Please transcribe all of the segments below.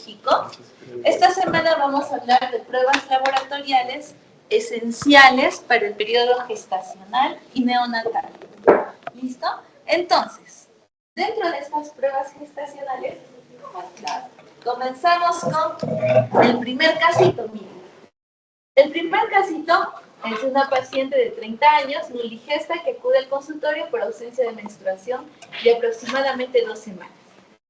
patológico. Esta semana vamos a hablar de pruebas laboratoriales esenciales para el periodo gestacional y neonatal. ¿Listo? Entonces, dentro de estas pruebas gestacionales, comenzamos con el primer casito. Miren. El primer casito es una paciente de 30 años, nuligesta, que acude al consultorio por ausencia de menstruación de aproximadamente 2 semanas.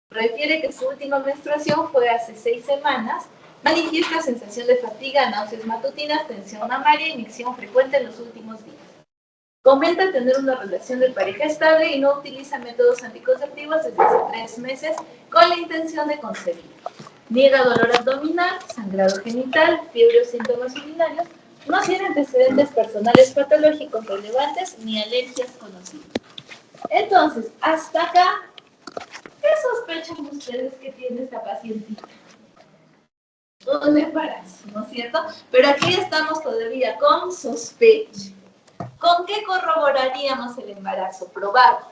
Refiere que su última menstruación fue hace 6 semanas. Manifiesta sensación de fatiga, náuseas matutinas, tensión mamaria y micción frecuente en los últimos días. Comenta tener una relación de pareja estable y no utiliza métodos anticonceptivos desde hace 3 meses con la intención de concebir. Niega dolor abdominal, sangrado genital, fiebre o síntomas urinarios. No tiene antecedentes personales patológicos relevantes ni alergias conocidas. Entonces, hasta acá, ¿qué sospechan ustedes que tiene esta pacientita? Un embarazo, ¿no es cierto? Pero aquí estamos todavía con sospecha. ¿Con qué corroboraríamos el embarazo probado?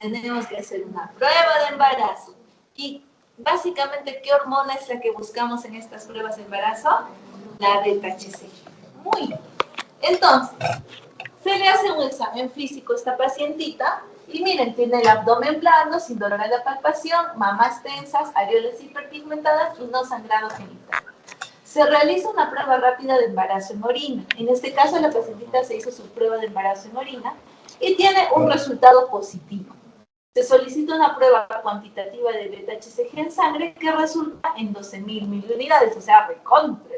Tenemos que hacer una prueba de embarazo. Y básicamente, ¿qué hormona es la que buscamos en estas pruebas de embarazo? La beta-HCG. Muy bien. Entonces, se le hace un examen físico a esta pacientita y miren, tiene el abdomen blando, sin dolor a la palpación, mamas tensas, areolas hiperpigmentadas y no sangrado genital. Se realiza una prueba rápida de embarazo en orina. En este caso, la pacientita se hizo su prueba de embarazo en orina y tiene un resultado positivo. Se solicita una prueba cuantitativa de beta-HCG en sangre que resulta en 12.000 miliunidades, o sea, recontra.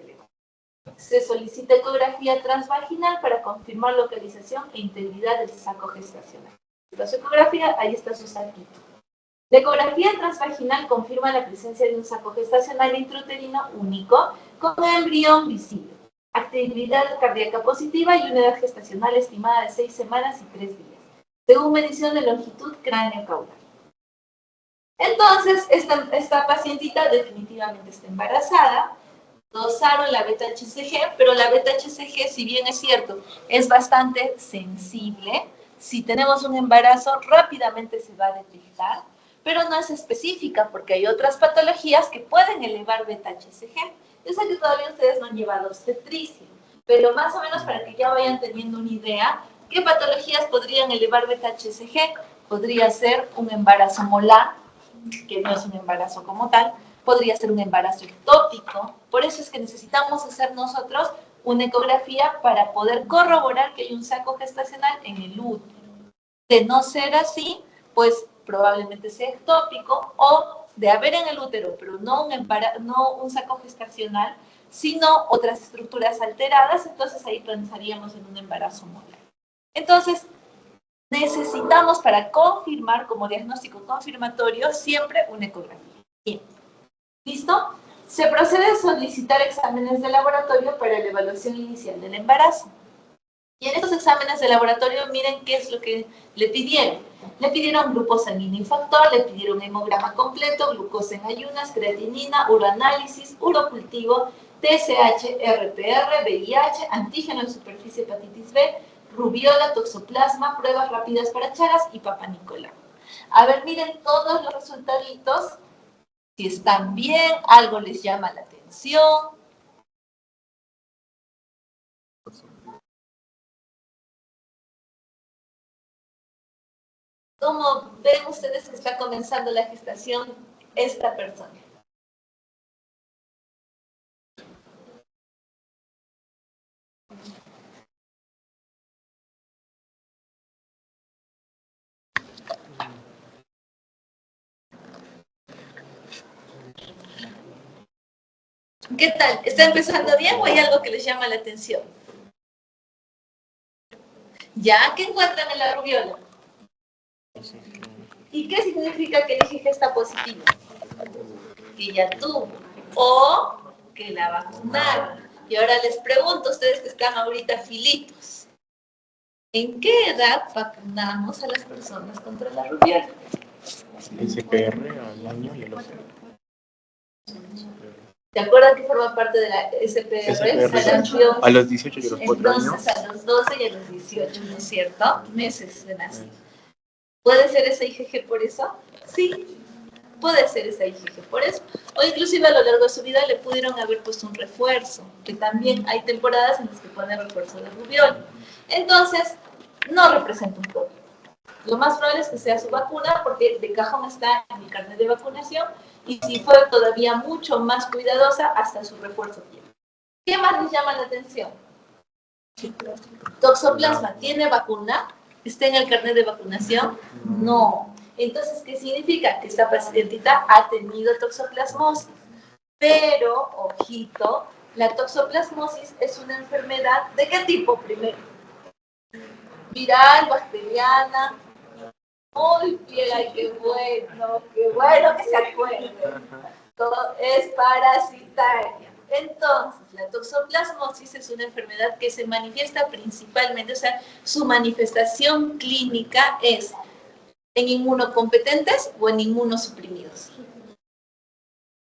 Se solicita ecografía transvaginal para confirmar localización e integridad del saco gestacional. La ecografía, ahí está su saquito. La ecografía transvaginal confirma la presencia de un saco gestacional intrauterino único con embrión visible, actividad cardíaca positiva y una edad gestacional estimada de 6 semanas y 3 días, según medición de longitud cráneo-caudal. Entonces, esta pacientita definitivamente está embarazada. Dosaron la beta-HCG, pero la beta-HCG, si bien es cierto, es bastante sensible. Si tenemos un embarazo, rápidamente se va a detectar, pero no es específica porque hay otras patologías que pueden elevar beta-HCG. Yo sé que todavía ustedes no han llevado obstetricia, pero más o menos para que ya vayan teniendo una idea, ¿qué patologías podrían elevar beta-HCG? Podría ser un embarazo molar, que no es un embarazo como tal. Podría ser un embarazo ectópico. Por eso es que necesitamos hacer nosotros una ecografía para poder corroborar que hay un saco gestacional en el útero. De no ser así, pues probablemente sea ectópico, o de haber en el útero, pero no un saco gestacional, sino otras estructuras alteradas, entonces ahí pensaríamos en un embarazo molar. Entonces, necesitamos para confirmar como diagnóstico confirmatorio siempre una ecografía. Bien. ¿Listo? Se procede a solicitar exámenes de laboratorio para la evaluación inicial del embarazo. Y en estos exámenes de laboratorio, miren qué es lo que le pidieron. Le pidieron grupo sanguíneo y factor, le pidieron hemograma completo, glucosa en ayunas, creatinina, uroanálisis, urocultivo, TSH, RPR, VIH, antígeno en superficie hepatitis B, rubiola, toxoplasma, pruebas rápidas para Chagas y Papa Nicolau. A ver, miren todos los resultaditos. Si están bien, algo les llama la atención. ¿Cómo ven ustedes que está comenzando la gestación esta persona? ¿Qué tal? ¿Está empezando bien o hay algo que les llama la atención? ¿Ya? ¿Qué encuentran en la rubiola? ¿Y qué significa que el IgG está positivo? Que ya tuvo. O que la vacunaron. Y ahora les pregunto a ustedes que están ahorita filitos. ¿En qué edad vacunamos a las personas contra la rubiola? SPR al año y a los... ¿Te acuerdas que forma parte de la SPR? A los 18 y a los 4 años. Entonces, a los 12 y a los 18, ¿no es cierto? Meses de nacido. ¿Puede ser ese IgG por eso? Sí. Puede ser esa IgG por eso. O inclusive a lo largo de su vida le pudieron haber puesto un refuerzo, que también hay temporadas en las que ponen refuerzo de rubiol. Entonces, no representa un problema. Lo más probable es que sea su vacuna, porque de cajón está en el carnet de vacunación, y si fue todavía mucho más cuidadosa, hasta su refuerzo tiene. ¿Qué más les llama la atención? Toxoplasma, ¿tiene vacuna? ¿Está en el carnet de vacunación? No. Entonces, ¿qué significa? Que esta pacientita ha tenido toxoplasmosis. Pero, ojito, la toxoplasmosis es una enfermedad ¿de qué tipo primero? Viral, bacteriana. Muy bien, ay, qué bueno que se acuerde. Todo es parasitaria. Entonces, la toxoplasmosis es una enfermedad que se manifiesta principalmente, o sea, su manifestación clínica es en inmunocompetentes o en inmunosuprimidos.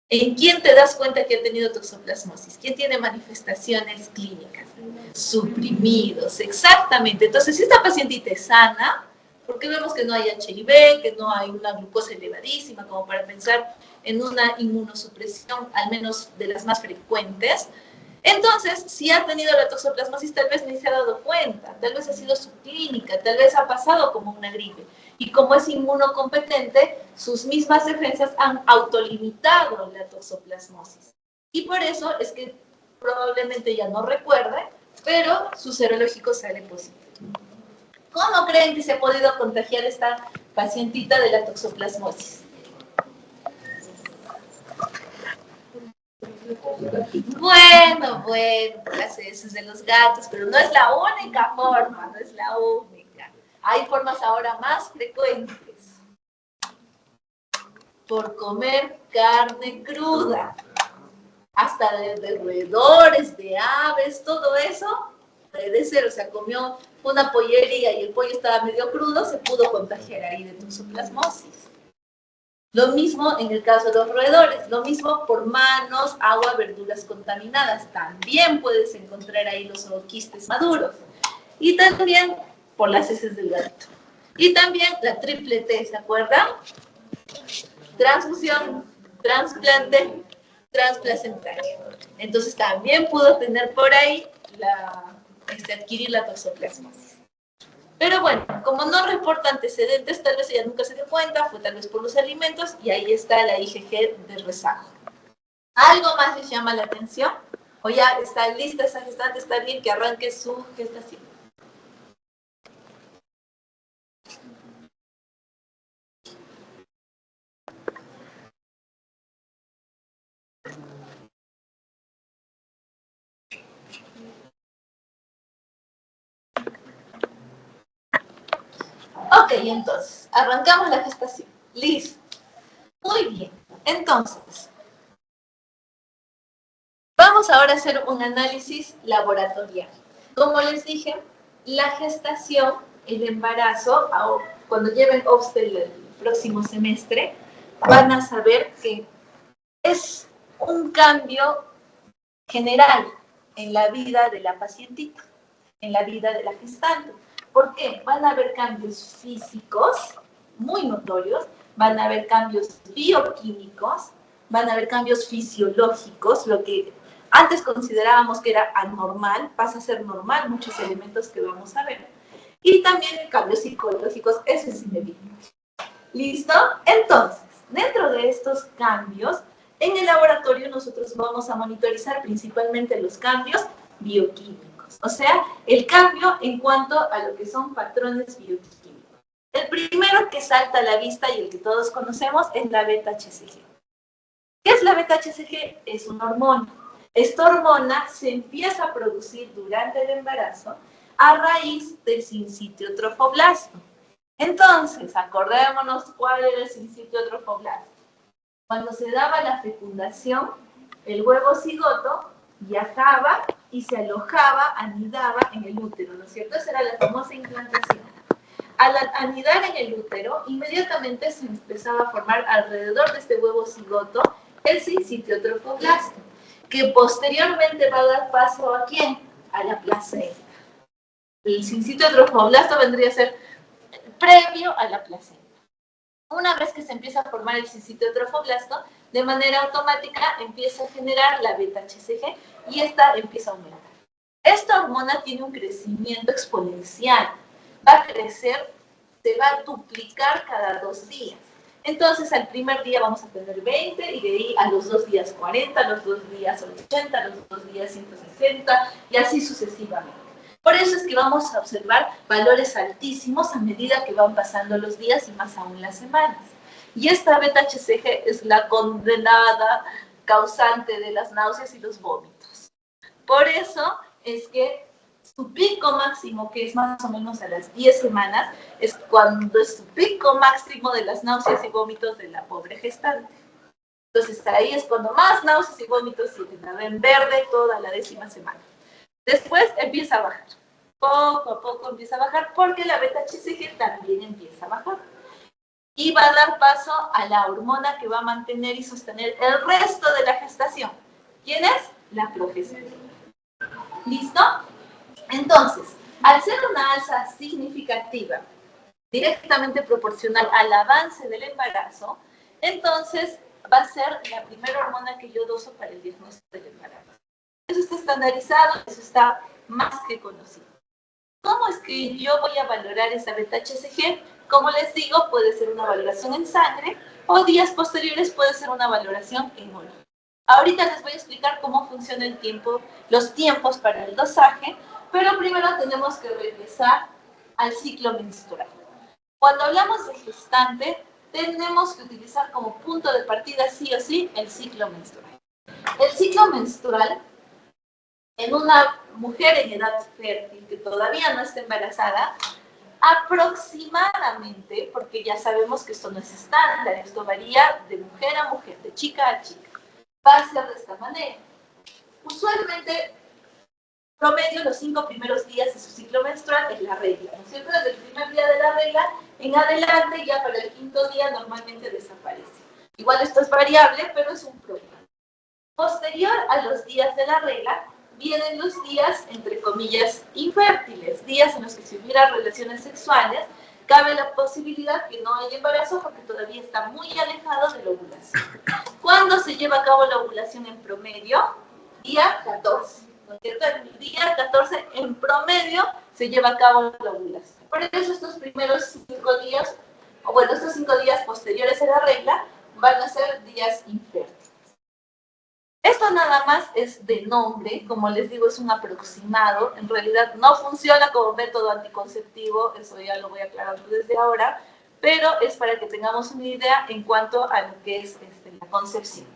¿En quién te das cuenta que ha tenido toxoplasmosis? ¿Quién tiene manifestaciones clínicas? Suprimidos, exactamente. Entonces, si esta pacientita es sana, porque vemos que no hay HIV, que no hay una glucosa elevadísima, como para pensar en una inmunosupresión, al menos de las más frecuentes. Entonces, si ha tenido la toxoplasmosis, tal vez ni se ha dado cuenta, tal vez ha sido subclínica, tal vez ha pasado como una gripe. Y como es inmunocompetente, sus mismas defensas han autolimitado la toxoplasmosis. Y por eso es que probablemente ya no recuerde, pero su serológico sale positivo. ¿Cómo creen que se ha podido contagiar esta pacientita de la toxoplasmosis? Bueno, las heces de los gatos, pero no es la única forma, no es la única. Hay formas ahora más frecuentes. Por comer carne cruda, hasta de roedores, de aves, todo eso puede ser, o sea, comió una pollería y el pollo estaba medio crudo, se pudo contagiar ahí de toxoplasmosis. Lo mismo en el caso de los roedores, lo mismo por manos, agua, verduras contaminadas. También puedes encontrar ahí los quistes maduros. Y también por las heces del gato. Y también la triple T, ¿se acuerdan? Transfusión, trasplante, transplacentario. Entonces también pudo tener por ahí adquirir la toxoplasmosis. Pero bueno, como no reporta antecedentes, tal vez ella nunca se dio cuenta, fue tal vez por los alimentos, y ahí está la IgG de rezago. ¿Algo más les llama la atención? ¿O ya está lista esa gestante? ¿Está bien que arranque su gestación? Ok, entonces, arrancamos la gestación. Listo. Muy bien. Entonces, vamos ahora a hacer un análisis laboratorial. Como les dije, la gestación, el embarazo, cuando lleven Obstel el próximo semestre, van a saber que es un cambio general en la vida de la pacientita, en la vida de la gestante. ¿Por qué? Van a haber cambios físicos muy notorios, van a haber cambios bioquímicos, van a haber cambios fisiológicos, lo que antes considerábamos que era anormal, pasa a ser normal, muchos elementos que vamos a ver. Y también cambios psicológicos, eso es inevitable. ¿Listo? Entonces, dentro de estos cambios, en el laboratorio nosotros vamos a monitorizar principalmente los cambios bioquímicos, o sea, el cambio en cuanto a lo que son patrones bioquímicos. El primero que salta a la vista y el que todos conocemos es la beta-HCG. ¿Qué es la beta-HCG? Es una hormona. Esta hormona se empieza a producir durante el embarazo a raíz del sincitio trofoblasto. Entonces, acordémonos cuál era el sincitio trofoblasto. Cuando se daba la fecundación, el huevo cigoto viajaba y se alojaba, anidaba en el útero, ¿no es cierto? Esa era la famosa implantación. Al anidar en el útero, inmediatamente se empezaba a formar alrededor de este huevo cigoto el sincitio trofoblasto, que posteriormente va a dar paso ¿a quién? A la placenta. El sincitio trofoblasto vendría a ser previo a la placenta. Una vez que se empieza a formar el citocromo trofoblasto, de manera automática empieza a generar la beta-HCG y esta empieza a aumentar. Esta hormona tiene un crecimiento exponencial. Va a crecer, se va a duplicar cada 2 días. Entonces, al primer día vamos a tener 20 y de ahí a los 2 días 40, a los 2 días 80, a los 2 días 160 y así sucesivamente. Por eso es que vamos a observar valores altísimos a medida que van pasando los días y más aún las semanas. Y esta beta-HCG es la condenada causante de las náuseas y los vómitos. Por eso es que su pico máximo, que es más o menos a las 10 semanas, es cuando es su pico máximo de las náuseas y vómitos de la pobre gestante. Entonces ahí es cuando más náuseas y vómitos tienen, a ver, en verde toda la 10ª semana. Después empieza a bajar. Poco a poco empieza a bajar porque la beta-HCG también empieza a bajar. Y va a dar paso a la hormona que va a mantener y sostener el resto de la gestación. ¿Quién es? La progesterona. ¿Listo? Entonces, al ser una alza significativa, directamente proporcional al avance del embarazo, entonces va a ser la primera hormona que yo doso para el diagnóstico del embarazo. Eso está estandarizado, eso está más que conocido. ¿Cómo es que yo voy a valorar esa beta-HCG? Como les digo, puede ser una valoración en sangre o días posteriores puede ser una valoración en orina. Ahorita les voy a explicar cómo funciona el tiempo, los tiempos para el dosaje, pero primero tenemos que regresar al ciclo menstrual. Cuando hablamos de gestante, tenemos que utilizar como punto de partida sí o sí el ciclo menstrual. El ciclo menstrual en una mujer en edad fértil que todavía no está embarazada, aproximadamente, porque ya sabemos que esto no es estándar, esto varía de mujer a mujer, de chica a chica, va a ser de esta manera. Usualmente, promedio, los 5 primeros días de su ciclo menstrual es la regla, ¿no es cierto? Desde el primer día de la regla en adelante, ya para el 5.º día normalmente desaparece. Igual esto es variable, pero es un problema. Posterior a los días de la regla, vienen los días, entre comillas, infértiles, días en los que si hubiera relaciones sexuales, cabe la posibilidad que no haya embarazo porque todavía está muy alejado de la ovulación. ¿Cuándo se lleva a cabo la ovulación en promedio? Día 14. ¿No es cierto? El día 14 en promedio se lleva a cabo la ovulación. Por eso estos primeros 5 días, o bueno, estos 5 días posteriores a la regla, van a ser días infértiles. Esto nada más es de nombre, como les digo, es un aproximado, en realidad no funciona como método anticonceptivo, eso ya lo voy aclarando desde ahora, pero es para que tengamos una idea en cuanto a lo que es la concepción.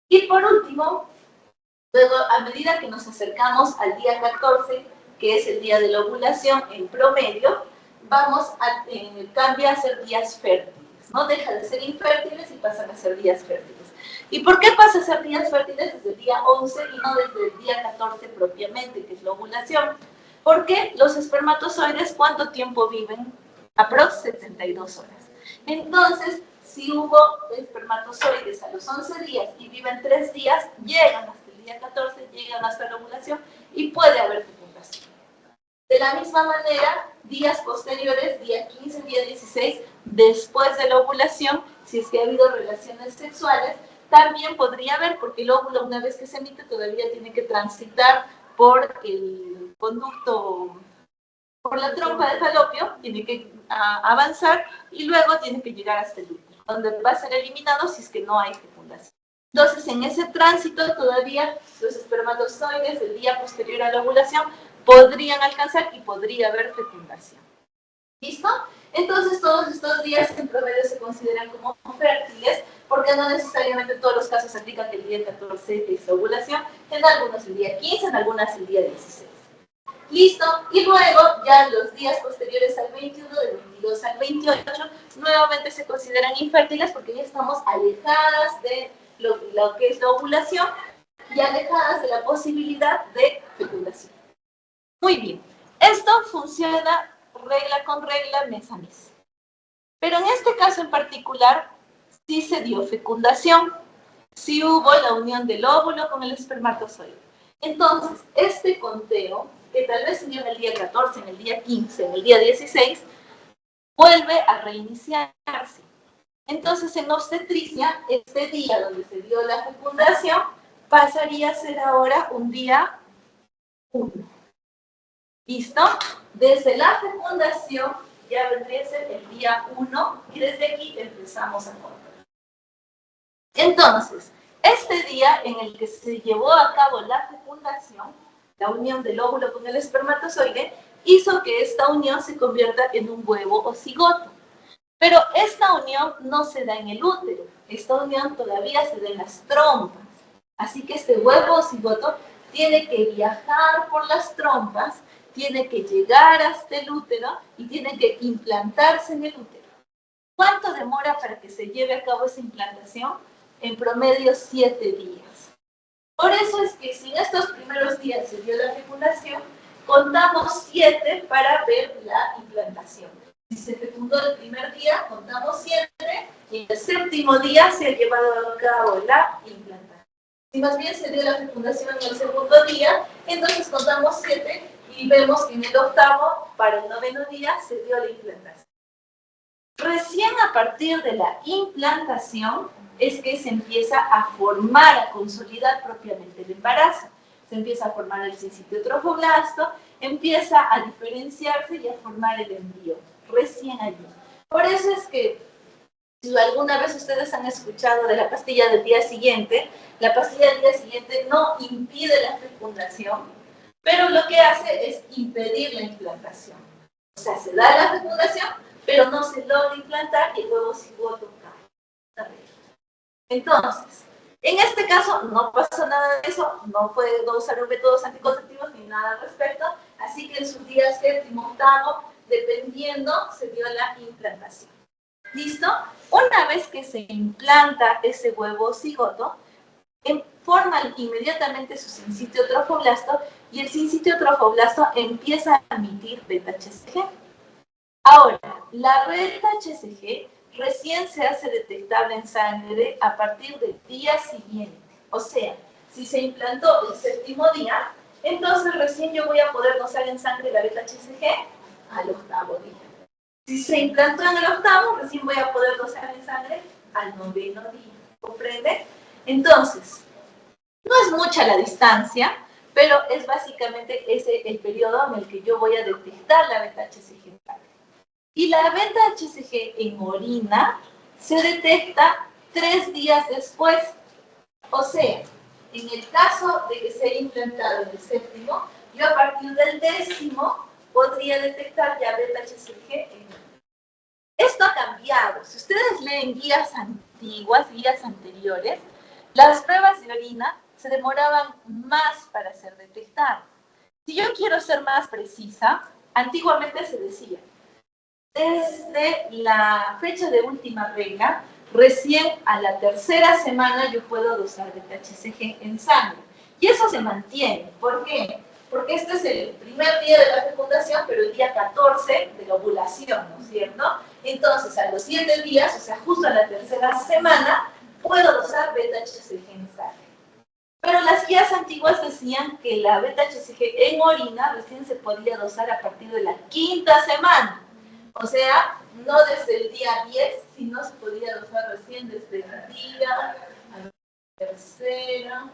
Y por último, luego a medida que nos acercamos al día 14, que es el día de la ovulación en promedio, vamos a cambiar a ser días fértiles, ¿no? Deja de ser infértiles y pasan a ser días fértiles. ¿Y por qué pasa a ser días fértiles desde el día 11 y no desde el día 14 propiamente, que es la ovulación? Porque los espermatozoides, ¿cuánto tiempo viven? Aproximadamente 72 horas. Entonces, si hubo espermatozoides a los 11 días y viven 3 días, llegan hasta el día 14, llegan hasta la ovulación y puede haber fecundación. De la misma manera, días posteriores, día 15, día 16, después de la ovulación, si es que ha habido relaciones sexuales, también podría haber, porque el óvulo una vez que se emite todavía tiene que transitar por el conducto, por la trompa de falopio, tiene que avanzar y luego tiene que llegar hasta el útero, donde va a ser eliminado si es que no hay fecundación. Entonces, en ese tránsito todavía los espermatozoides del día posterior a la ovulación podrían alcanzar y podría haber fecundación. ¿Listo? Entonces, todos estos días en promedio se consideran como fértiles, porque no necesariamente en todos los casos se aplica que el día 14 es la ovulación, en algunos el día 15, en algunas el día 16. ¿Listo? Y luego, ya los días posteriores al 21, del 22 al 28, nuevamente se consideran infértiles porque ya estamos alejadas de lo que es la ovulación y alejadas de la posibilidad de fecundación. Muy bien. Esto funciona regla con regla, mes a mes. Pero en este caso en particular, sí se dio fecundación, sí hubo la unión del óvulo con el espermatozoide. Entonces, este conteo, que tal vez se dio en el día 14, en el día 15, en el día 16, vuelve a reiniciarse. Entonces, en obstetricia, este día donde se dio la fecundación pasaría a ser ahora un día 1. ¿Listo? Desde la fecundación ya vendría a ser el día 1 y desde aquí empezamos a contar. Entonces, este día en el que se llevó a cabo la fecundación, la unión del óvulo con el espermatozoide, hizo que esta unión se convierta en un huevo o cigoto. Pero esta unión no se da en el útero, esta unión todavía se da en las trompas. Así que este huevo o cigoto tiene que viajar por las trompas, tiene que llegar hasta el útero y tiene que implantarse en el útero. ¿Cuánto demora para que se lleve a cabo esa implantación? En promedio 7 días. Por eso es que si en estos primeros días se dio la fecundación, contamos 7 para ver la implantación. Si se fecundó el primer día, contamos 7 y el séptimo día se ha llevado a cabo la implantación. Si más bien se dio la fecundación en el segundo día, entonces contamos 7 y vemos que en el octavo, para el noveno día, se dio la implantación. Recién a partir de la implantación es que se empieza a formar, a consolidar propiamente el embarazo. Se empieza a formar el sincitio trofoblasto, empieza a diferenciarse y a formar el embrión. Recién allí. Por eso es que, si alguna vez ustedes han escuchado de la pastilla del día siguiente, la pastilla del día siguiente no impide la fecundación, pero lo que hace es impedir la implantación. O sea, se da la fecundación, pero no se logra implantar y el huevo cigoto cae. Entonces, en este caso no pasó nada de eso, no puedo usar métodos anticonceptivos ni nada al respecto, así que en sus días séptimo, octavo, dependiendo, se dio la implantación. ¿Listo? Una vez que se implanta ese huevo cigoto, forma inmediatamente su sincitio trofoblasto y el sincitio trofoblasto empieza a emitir beta-HCG. Ahora, la beta-HCG recién se hace detectable en sangre a partir del día siguiente. O sea, si se implantó el séptimo día, entonces recién yo voy a poder dosar en sangre la beta-HCG al octavo día. Si se implantó en el octavo, recién voy a poder dosar en sangre al noveno día. ¿Comprende? Entonces, no es mucha la distancia, pero es básicamente ese el periodo en el que yo voy a detectar la beta-HCG en sangre. Y la beta-HCG en orina se detecta 3 días después. O sea, en el caso de que se haya implantado en el séptimo, yo a partir del 10º podría detectar ya beta-HCG en orina. Esto ha cambiado. Si ustedes leen guías antiguas, guías anteriores, las pruebas de orina se demoraban más para ser detectadas. Si yo quiero ser más precisa, antiguamente se decía, desde la fecha de última regla, recién a la 3ª semana yo puedo dosar beta-HCG en sangre. Y eso se mantiene. ¿Por qué? Porque este es el primer día de la fecundación, pero el día 14 de la ovulación, ¿no es cierto? Entonces, a los 7 días, o sea, justo a la 3ª semana, puedo dosar beta-HCG en sangre. Pero las guías antiguas decían que la beta-HCG en orina recién se podía dosar a partir de la 5ª semana. O sea, no desde el día 10, sino se podía dosar recién desde el día, a la 3ª,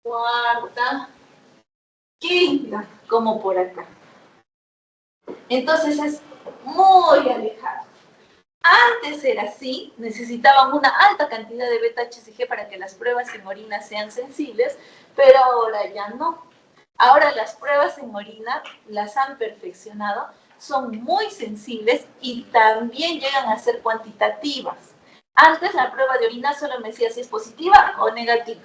4ª, 5ª, como por acá. Entonces es muy alejado. Antes era así, necesitaban una alta cantidad de beta-HCG para que las pruebas en orina sean sensibles, pero ahora ya no. Ahora las pruebas en orina las han perfeccionado, son muy sensibles y también llegan a ser cuantitativas. Antes la prueba de orina solo me decía si es positiva o negativa.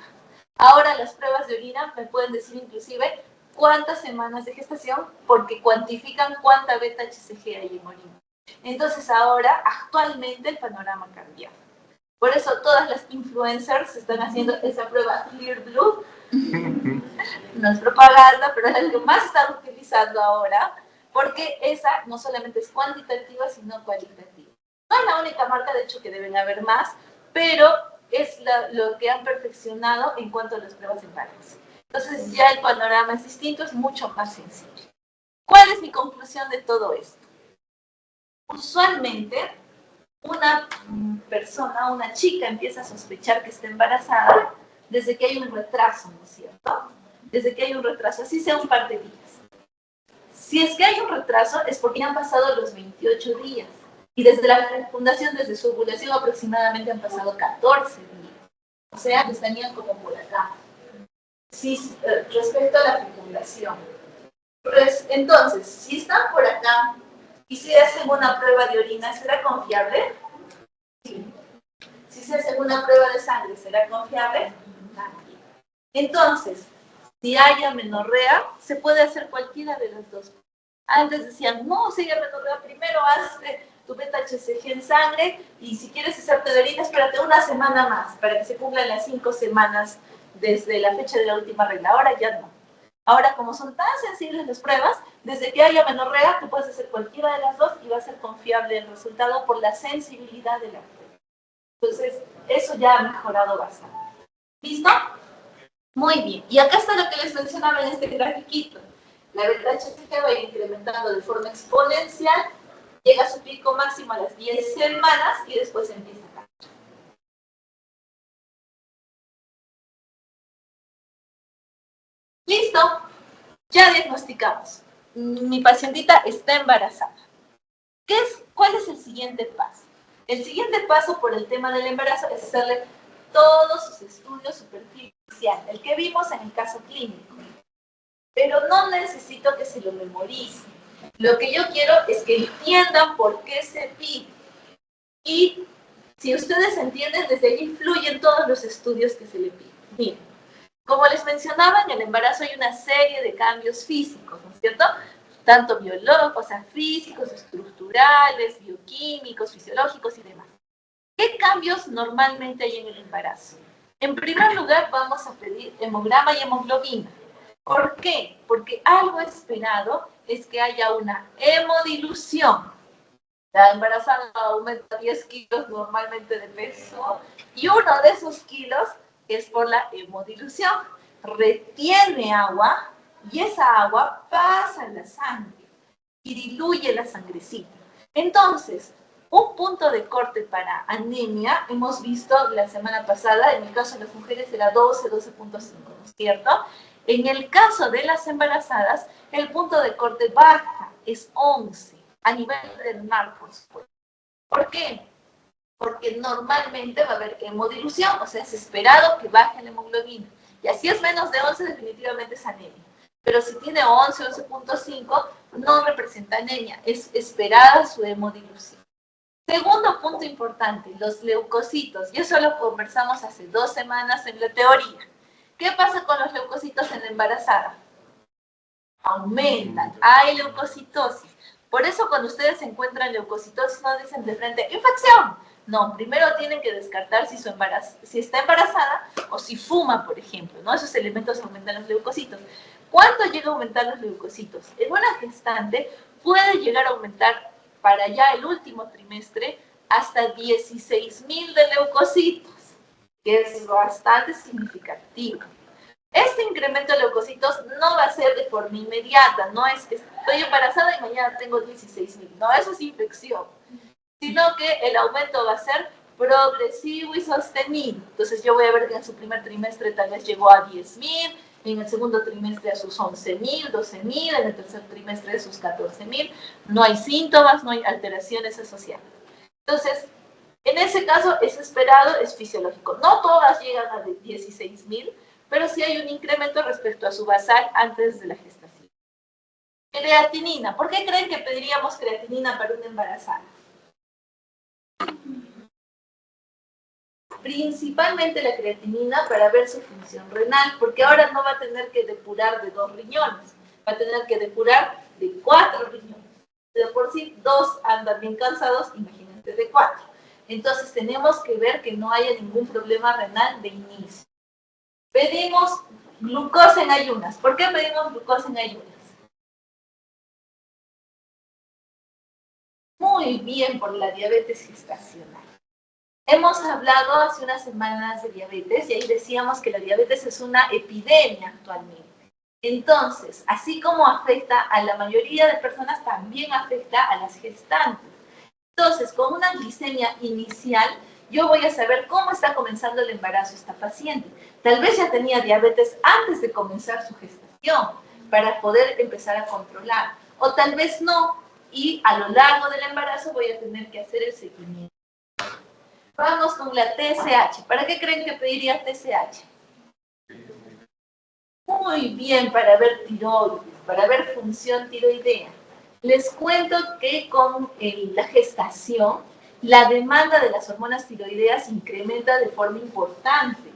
Ahora las pruebas de orina me pueden decir inclusive cuántas semanas de gestación porque cuantifican cuánta beta-HCG hay en orina. Entonces ahora, actualmente, el panorama ha cambiado. Por eso todas las influencers están haciendo esa prueba Clear Blue. No es propaganda, pero es la que más están utilizando ahora, porque esa no solamente es cuantitativa, sino cualitativa. No es la única marca, de hecho, que deben haber más, pero es lo que han perfeccionado en cuanto a las pruebas en pares. Entonces ya el panorama es distinto, es mucho más sensible. ¿Cuál es mi conclusión de todo esto? Usualmente, una persona, una chica, empieza a sospechar que está embarazada desde que hay un retraso, ¿no es cierto? Desde que hay un retraso, así sea un par de días. Si es que hay un retraso, es porque han pasado los 28 días. Y desde la fecundación, desde su ovulación, aproximadamente han pasado 14 días. O sea, que estarían como por acá. Sí, respecto a la fecundación. Pues, entonces, si están por acá y se hacen una prueba de orina, ¿será confiable? Sí. Si se hace una prueba de sangre, ¿será confiable? También. Entonces, si hay amenorrea, se puede hacer cualquiera de las dos. Antes decían, no, si hay amenorrea, primero haz tu beta-HCG en sangre y si quieres hacerte de orina, espérate una semana más para que se cumplan las 5 semanas desde la fecha de la última regla. Ahora ya no. Ahora, como son tan sensibles las pruebas, desde que haya amenorrea, tú puedes hacer cualquiera de las dos y va a ser confiable el resultado por la sensibilidad de la prueba. Entonces, eso ya ha mejorado bastante. ¿Listo? Muy bien. Y acá está lo que les mencionaba en este grafiquito. La beta-HCG va a ir incrementando de forma exponencial, llega a su pico máximo a las 10 semanas y después empieza a caer. ¿Listo? Ya diagnosticamos. Mi pacientita está embarazada. ¿Cuál es el siguiente paso? El siguiente paso por el tema del embarazo es hacerle todos sus estudios superficiales, el que vimos en el caso clínico. Pero no necesito que se lo memoricen. Lo que yo quiero es que entiendan por qué se pide. Y si ustedes entienden, desde allí fluyen todos los estudios que se le piden. Miren, como les mencionaba, en el embarazo hay una serie de cambios físicos, ¿no es cierto? Tanto biológicos, o sea, físicos, estructurales, bioquímicos, fisiológicos y demás. ¿Qué cambios normalmente hay en el embarazo? En primer lugar, vamos a pedir hemograma y hemoglobina. ¿Por qué? Porque algo esperado es que haya una hemodilución. La embarazada aumenta 10 kilos normalmente de peso y uno de esos kilos es por la hemodilución. Retiene agua y esa agua pasa en la sangre y diluye la sangrecita. Entonces, un punto de corte para anemia, hemos visto la semana pasada, en el caso de las mujeres era 12, 12.5, ¿no es cierto? En el caso de las embarazadas, el punto de corte baja, es 11, a nivel del mar, por supuesto. ¿Por qué? Porque normalmente va a haber hemodilución, o sea, es esperado que baje la hemoglobina. Y así es menos de 11, definitivamente es anemia. Pero si tiene 11, 11.5, no representa anemia, es esperada su hemodilución. Segundo punto importante, los leucocitos. Y eso lo conversamos hace 2 semanas en la teoría. ¿Qué pasa con los leucocitos en la embarazada? Aumentan, hay leucocitosis. Por eso cuando ustedes encuentran leucocitosis no dicen de frente, ¡infección! No, primero tienen que descartar si está embarazada o si fuma, por ejemplo, ¿no? Esos elementos aumentan los leucocitos. ¿Cuánto llega a aumentar los leucocitos? En una gestante puede llegar a aumentar para ya el último trimestre hasta 16.000 de leucocitos, que es bastante significativo. Este incremento de leucocitos no va a ser de forma inmediata, no es que estoy embarazada y mañana tengo 16.000, no, eso es infección, sino que el aumento va a ser progresivo y sostenido. Entonces yo voy a ver que en su primer trimestre tal vez llegó a 10.000, en el segundo trimestre a sus 11.000, 12.000, en el tercer trimestre a sus 14.000, no hay síntomas, no hay alteraciones asociadas. Entonces, en ese caso es esperado, es fisiológico. No todas llegan a 16.000, pero sí hay un incremento respecto a su basal antes de la gestación. Creatinina. ¿Por qué creen que pediríamos creatinina para una embarazada? Principalmente la creatinina para ver su función renal, porque ahora no va a tener que depurar de 2 riñones, va a tener que depurar de 4 riñones. De por sí 2 andan bien cansados, imagínate de 4. Entonces tenemos que ver que no haya ningún problema renal de inicio. Pedimos glucosa en ayunas. ¿Por qué pedimos glucosa en ayunas? Muy bien, por la diabetes gestacional. Hemos hablado hace unas semanas de diabetes y ahí decíamos que la diabetes es una epidemia actualmente. Entonces, así como afecta a la mayoría de personas, también afecta a las gestantes. Entonces, con una glicemia inicial, yo voy a saber cómo está comenzando el embarazo esta paciente. Tal vez ya tenía diabetes antes de comenzar su gestación, para poder empezar a controlar. O tal vez no, y a lo largo del embarazo voy a tener que hacer el seguimiento. Vamos con la TSH. ¿Para qué creen que pediría TSH? Muy bien, para ver tiroides, para ver función tiroidea. Les cuento que con la gestación, la demanda de las hormonas tiroideas incrementa de forma importante.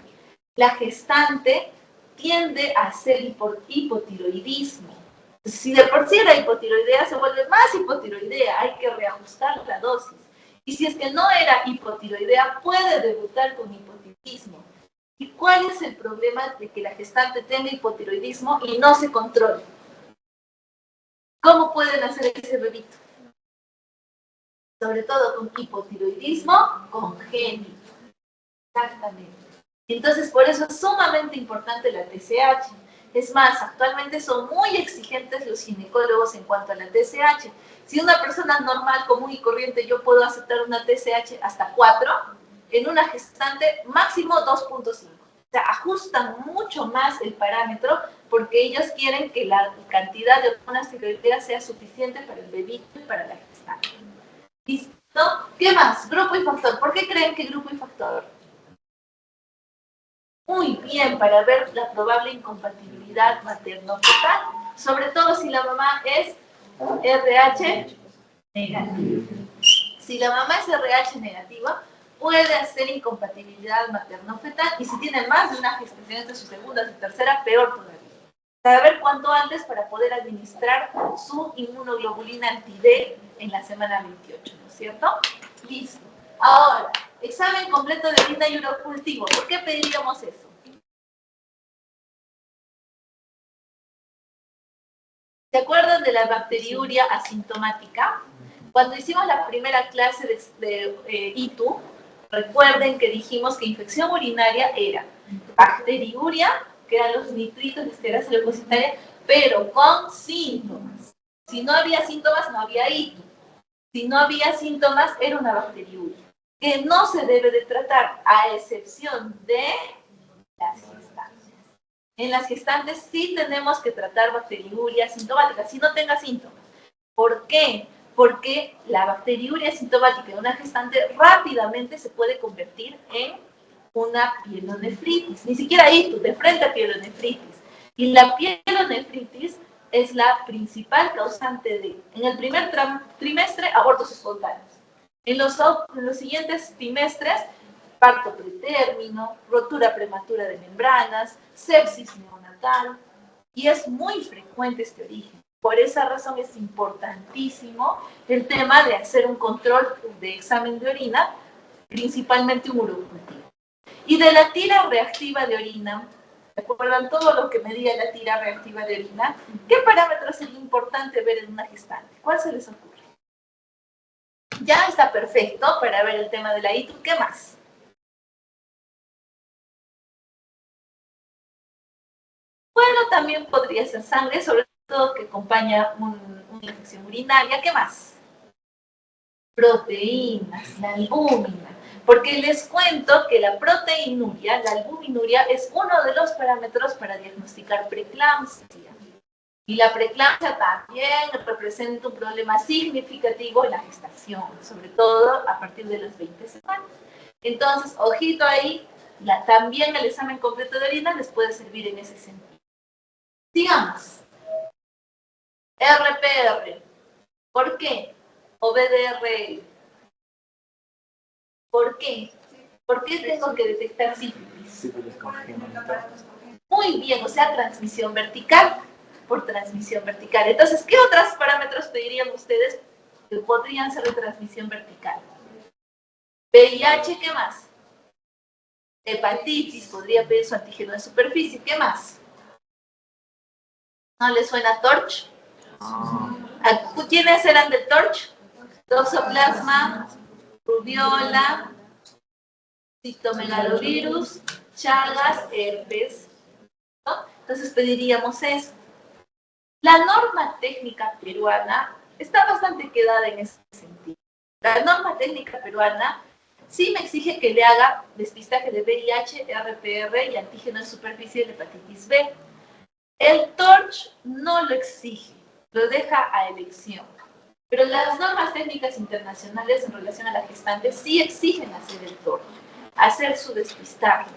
La gestante tiende a hacer hipotiroidismo. Si de por sí era hipotiroidea, se vuelve más hipotiroidea, hay que reajustar la dosis. Y si es que no era hipotiroidea, puede debutar con hipotiroidismo. ¿Y cuál es el problema de que la gestante tenga hipotiroidismo y no se controle? ¿Cómo pueden hacer ese bebito? Sobre todo con hipotiroidismo congénito. Exactamente. Entonces, por eso es sumamente importante la TSH. Es más, actualmente son muy exigentes los ginecólogos en cuanto a la TSH. Si una persona normal, común y corriente, yo puedo aceptar una TSH hasta 4, en una gestante máximo 2.5. O sea, ajustan mucho más el parámetro porque ellos quieren que la cantidad de hormonas tiroideas sea suficiente para el bebito y para la gestante. ¿Listo? ¿Qué más? Grupo y factor. ¿Por qué creen que grupo y factor? Muy bien, para ver la probable incompatibilidad materno-fetal, sobre todo si la mamá es RH negativa. Si la mamá es RH negativa, puede hacer incompatibilidad materno-fetal, y si tiene más de una gestación entre su segunda y su tercera, peor todavía. Saber cuánto antes para poder administrar su inmunoglobulina anti-D en la semana 28, ¿no es cierto? Listo. Ahora, examen completo de orina y urocultivo. ¿Por qué pediríamos eso? ¿Se acuerdan de la bacteriuria asintomática? Cuando hicimos la primera clase de ITU, recuerden que dijimos que infección urinaria era bacteriuria, que eran los nitritos de esterasa leucocitaria, pero con síntomas. Si no había síntomas, no había ITU. Si no había síntomas, era una bacteriuria, que no se debe de tratar, a excepción de las gestantes. En las gestantes sí tenemos que tratar bacteriuria asintomática, si no tenga síntomas. ¿Por qué? Porque la bacteriuria asintomática en una gestante rápidamente se puede convertir en una pielonefritis. Ni siquiera ITU, de frente a pielonefritis. Y la pielonefritis es la principal causante de, en el primer trimestre, abortos espontáneos. En los siguientes trimestres, parto pretérmino, rotura prematura de membranas, sepsis neonatal, y es muy frecuente este origen. Por esa razón es importantísimo el tema de hacer un control de examen de orina, principalmente un urocultivo. Y de la tira reactiva de orina, ¿recuerdan todo lo que medía la tira reactiva de orina? ¿Qué parámetros sería importante ver en una gestante? ¿Cuál se les ocurre? Ya está perfecto para ver el tema de la ITU. ¿Qué más? Bueno, también podría ser sangre, sobre todo que acompaña una infección urinaria. ¿Qué más? Proteínas, la albúmina. Porque les cuento que la proteinuria, la albuminuria, es uno de los parámetros para diagnosticar preeclampsia. Y la preeclampsia también representa un problema significativo en la gestación, sobre todo a partir de las 20 semanas. Entonces, ojito ahí, también el examen completo de orina les puede servir en ese sentido. Sigamos. RPR. ¿Por qué? O BDRL. ¿Por qué? ¿Por qué tengo que detectar sífilis? Muy bien, o sea, transmisión vertical. Por transmisión vertical. Entonces, ¿qué otros parámetros pedirían ustedes que podrían ser de transmisión vertical? VIH, ¿qué más? Hepatitis, podría pedir su antígeno de superficie. ¿Qué más? ¿No les suena TORCH? ¿Quiénes eran de TORCH? Toxoplasma, rubiola, citomegalovirus, Chagas, herpes, ¿no? Entonces pediríamos eso. La norma técnica peruana está bastante quedada en ese sentido. La norma técnica peruana sí me exige que le haga despistaje de VIH, RPR y antígeno de superficie de hepatitis B. El TORCH no lo exige, lo deja a elección. Pero las normas técnicas internacionales en relación a la gestante sí exigen hacer el TORCH, hacer su despistaje.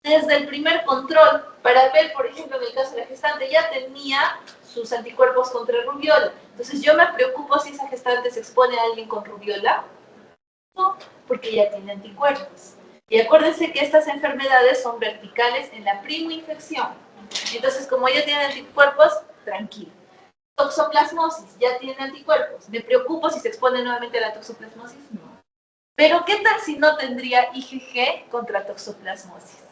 Desde el primer control, para ver, por ejemplo, en el caso de la gestante, ya tenía sus anticuerpos contra rubiola. Entonces yo me preocupo si esa gestante se expone a alguien con rubiola. No, porque ya tiene anticuerpos. Y acuérdense que estas enfermedades son verticales en la primoinfección. Entonces, como ya tiene anticuerpos, tranquilo. Toxoplasmosis, ya tiene anticuerpos. ¿Me preocupo si se expone nuevamente a la toxoplasmosis? No. Pero ¿qué tal si no tendría IgG contra toxoplasmosis?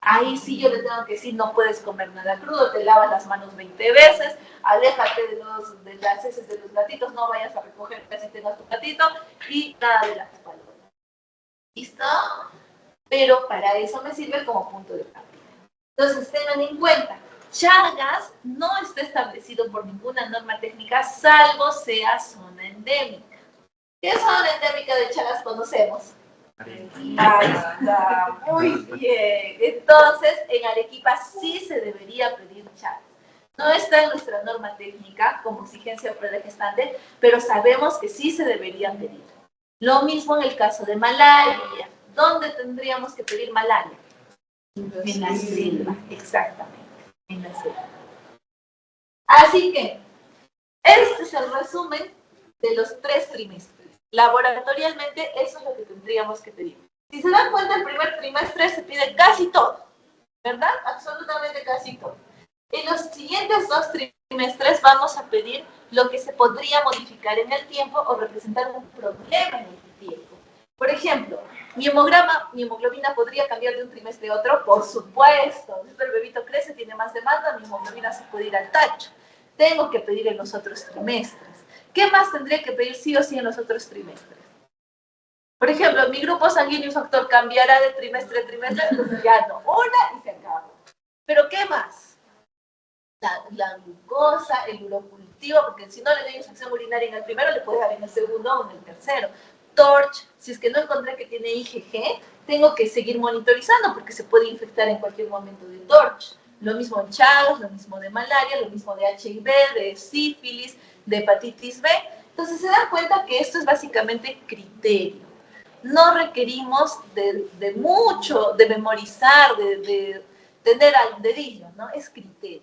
Ahí sí yo le tengo que decir, no puedes comer nada crudo, te lavas las manos 20 veces, aléjate de las heces de los gatitos, no vayas a recoger casi tengas tu gatito y nada de las palomas. ¿Listo? Pero para eso me sirve como punto de partida. Entonces tengan en cuenta, Chagas no está establecido por ninguna norma técnica salvo sea zona endémica. ¿Qué zona endémica de Chagas conocemos? Ahí está, muy bien. Entonces, en Arequipa sí se debería pedir Chagas. No está en nuestra norma técnica como exigencia para el gestante, pero sabemos que sí se debería pedir. Lo mismo en el caso de malaria. ¿Dónde tendríamos que pedir malaria? En la selva, exactamente, en la selva. Así que, este es el resumen de los 3 trimestres. Laboratorialmente, eso es lo que tendríamos que pedir. Si se dan cuenta, el primer trimestre se pide casi todo, ¿verdad? Absolutamente casi todo. En los siguientes 2 trimestres vamos a pedir lo que se podría modificar en el tiempo o representar un problema en el tiempo. Por ejemplo, mi hemoglobina podría cambiar de un trimestre a otro, por supuesto. Si el bebito crece, tiene más demanda, mi hemoglobina se puede ir al tacho. Tengo que pedir en los otros trimestres. ¿Qué más tendría que pedir sí o sí en los otros trimestres? Por ejemplo, mi grupo sanguíneo factor cambiará de trimestre a trimestre, entonces ya no, una y se acabó. ¿Pero qué más? La glucosa, el urocultivo, porque si no le doy infección urinaria en el primero, le puede dar en el segundo o en el tercero. TORCH, si es que no encontré que tiene IgG, tengo que seguir monitorizando porque se puede infectar en cualquier momento de TORCH. Lo mismo en Chagas, lo mismo de malaria, lo mismo de HIV, de sífilis, de hepatitis B. Entonces se dan cuenta que esto es básicamente criterio. No requerimos de mucho, de memorizar, de tener al dedillo, ¿no? Es criterio.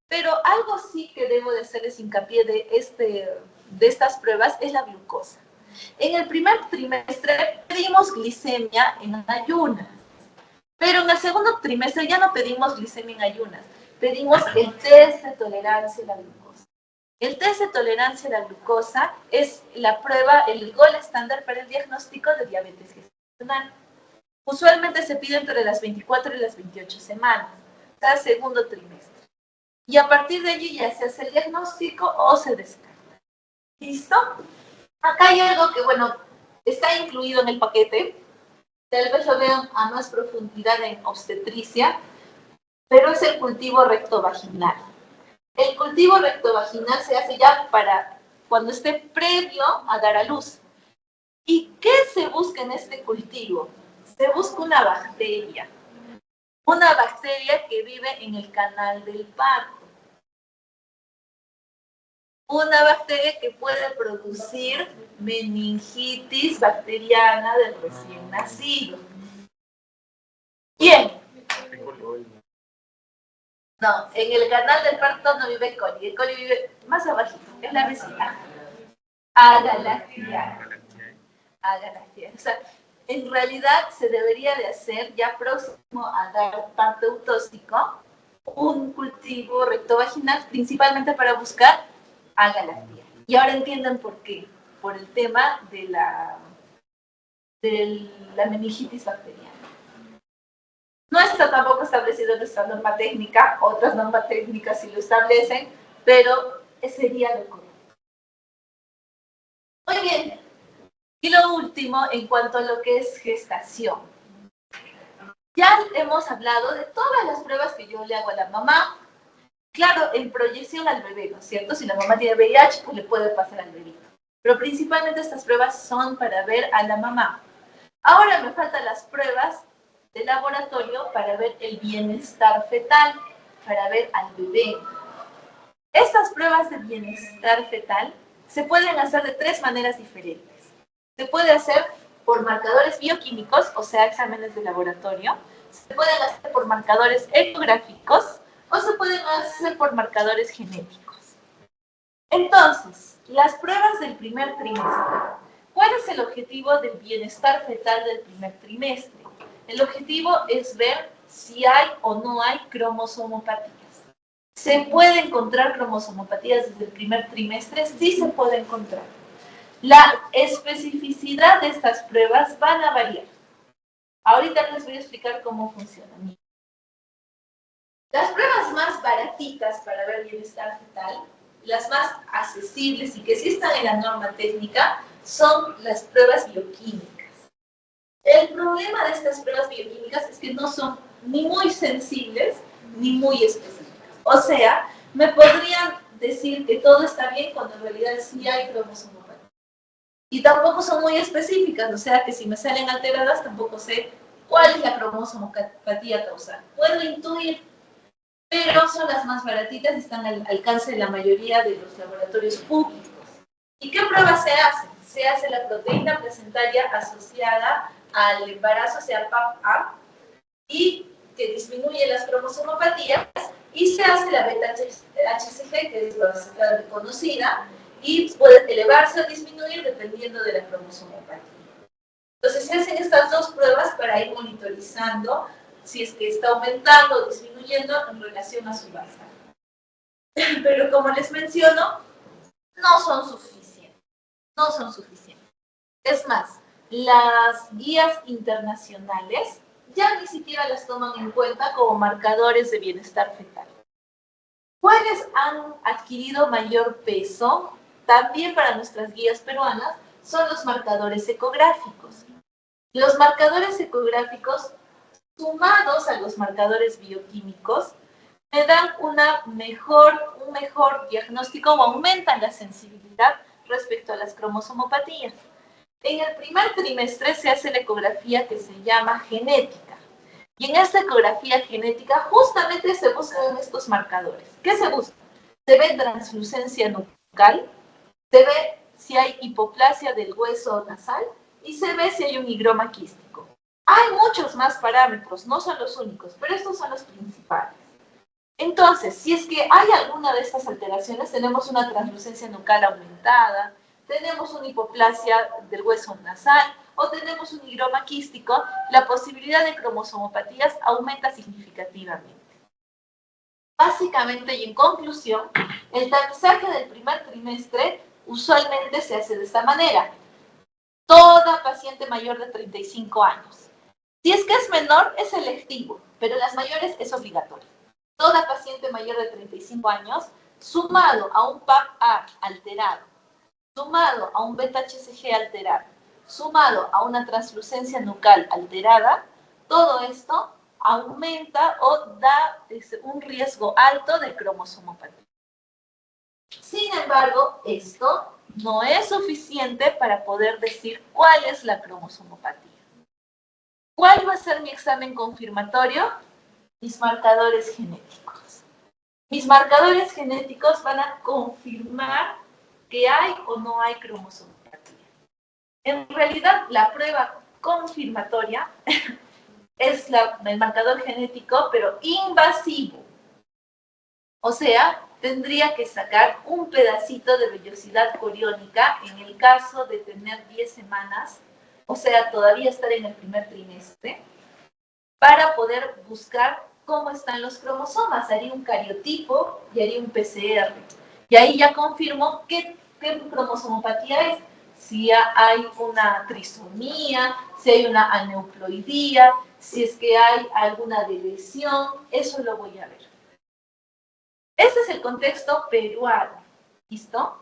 Pero algo sí que debo de hacerles hincapié de estas pruebas es la glucosa. En el primer trimestre pedimos glicemia en ayunas, pero en el segundo trimestre ya no pedimos glicemia en ayunas, pedimos el test de tolerancia a la glucosa. El test de tolerancia a la glucosa es la prueba, el gold estándar para el diagnóstico de diabetes gestacional. Usualmente se pide entre las 24 y las 28 semanas, cada segundo trimestre. Y a partir de allí ya se hace el diagnóstico o se descarta. ¿Listo? Acá hay algo que, bueno, está incluido en el paquete. Tal vez lo vean a más profundidad en obstetricia, pero es el cultivo rectovaginal. El cultivo rectovaginal se hace ya para cuando esté previo a dar a luz. ¿Y qué se busca en este cultivo? Se busca una bacteria que vive en el canal del parto. Una bacteria que puede producir meningitis bacteriana del recién nacido. Bien. No, en el canal del parto no vive coli. El coli vive más abajito, es la vecina. Agalactiana. O sea, en realidad se debería de hacer ya próximo a dar parto eutóxico un cultivo rectovaginal, principalmente para buscar agalactiana. Y ahora entienden por qué. Por el tema de la meningitis bacteriana. No está tampoco establecido en nuestra norma técnica, otras normas técnicas sí lo establecen, pero sería lo correcto. Muy bien. Y lo último, en cuanto a lo que es gestación. Ya hemos hablado de todas las pruebas que yo le hago a la mamá. Claro, en proyección al bebé, ¿no es cierto? Si la mamá tiene VIH, pues le puede pasar al bebito. pero principalmente estas pruebas son para ver a la mamá. Ahora me faltan las pruebas de laboratorio para ver el bienestar fetal, para ver al bebé. Estas pruebas de bienestar fetal se pueden hacer de 3 maneras diferentes. Se puede hacer por marcadores bioquímicos, o sea, exámenes de laboratorio. Se pueden hacer por marcadores ecográficos o se pueden hacer por marcadores genéticos. Entonces, las pruebas del primer trimestre. ¿Cuál es el objetivo del bienestar fetal del primer trimestre? El objetivo es ver si hay o no hay cromosomopatías. ¿Se puede encontrar cromosomopatías desde el primer trimestre? Sí se puede encontrar. La especificidad de estas pruebas van a variar. Ahorita les voy a explicar cómo funcionan. Las pruebas más baratitas para ver bienestar fetal, las más accesibles y que sí están en la norma técnica, son las pruebas bioquímicas. El problema de estas pruebas bioquímicas es que no son ni muy sensibles ni muy específicas. O sea, me podrían decir que todo está bien cuando en realidad sí hay cromosomopatía. Y tampoco son muy específicas, o sea que si me salen alteradas tampoco sé cuál es la cromosomopatía causal. Puedo intuir, pero son las más baratitas y están al alcance de la mayoría de los laboratorios públicos. ¿Y qué pruebas se hacen? Se hace la proteína placentaria asociada al embarazo, sea PAP-A, y que disminuye las cromosomopatías, y se hace la beta-HCG, que es bastante conocida, y puede elevarse o disminuir dependiendo de la cromosomopatía. Entonces se hacen estas 2 pruebas para ir monitorizando si es que está aumentando o disminuyendo en relación a su base. Pero como les menciono, no son suficientes. No son suficientes. Es más, las guías internacionales ya ni siquiera las toman en cuenta como marcadores de bienestar fetal. ¿Cuáles han adquirido mayor peso? También para nuestras guías peruanas son los marcadores ecográficos. Los marcadores ecográficos, sumados a los marcadores bioquímicos, me dan un mejor diagnóstico o aumentan la sensibilidad respecto a las cromosomopatías. En el primer trimestre se hace la ecografía que se llama genética. Y en esta ecografía genética justamente se buscan estos marcadores. ¿Qué se busca? Se ve translucencia nucal, se ve si hay hipoplasia del hueso nasal y se ve si hay un higroma quístico. Hay muchos más parámetros, no son los únicos, pero estos son los principales. Entonces, si es que hay alguna de estas alteraciones, tenemos una translucencia nucal aumentada, tenemos una hipoplasia del hueso nasal o tenemos un higroma quístico, la posibilidad de cromosomopatías aumenta significativamente. Básicamente y en conclusión, el tamizaje del primer trimestre usualmente se hace de esta manera. Toda paciente mayor de 35 años. Si es que es menor, es selectivo, pero las mayores es obligatorio. Toda paciente mayor de 35 años, sumado a un PAP-A alterado, sumado a un beta-HCG alterado, sumado a una translucencia nucal alterada, todo esto aumenta o da un riesgo alto de cromosomopatía. Sin embargo, esto no es suficiente para poder decir cuál es la cromosomopatía. ¿Cuál va a ser mi examen confirmatorio? Mis marcadores genéticos. Mis marcadores genéticos van a confirmar que hay o no hay cromosomopatía. En realidad, la prueba confirmatoria es el marcador genético, pero invasivo. O sea, tendría que sacar un pedacito de vellosidad coriónica en el caso de tener 10 semanas, o sea, todavía estar en el primer trimestre, para poder buscar cómo están los cromosomas. Haría un cariotipo y haría un PCR. Y ahí ya confirmo qué cromosomopatía es. Si hay una trisomía, si hay una aneuploidía, si es que hay alguna deleción, eso lo voy a ver. Este es el contexto peruano, ¿listo?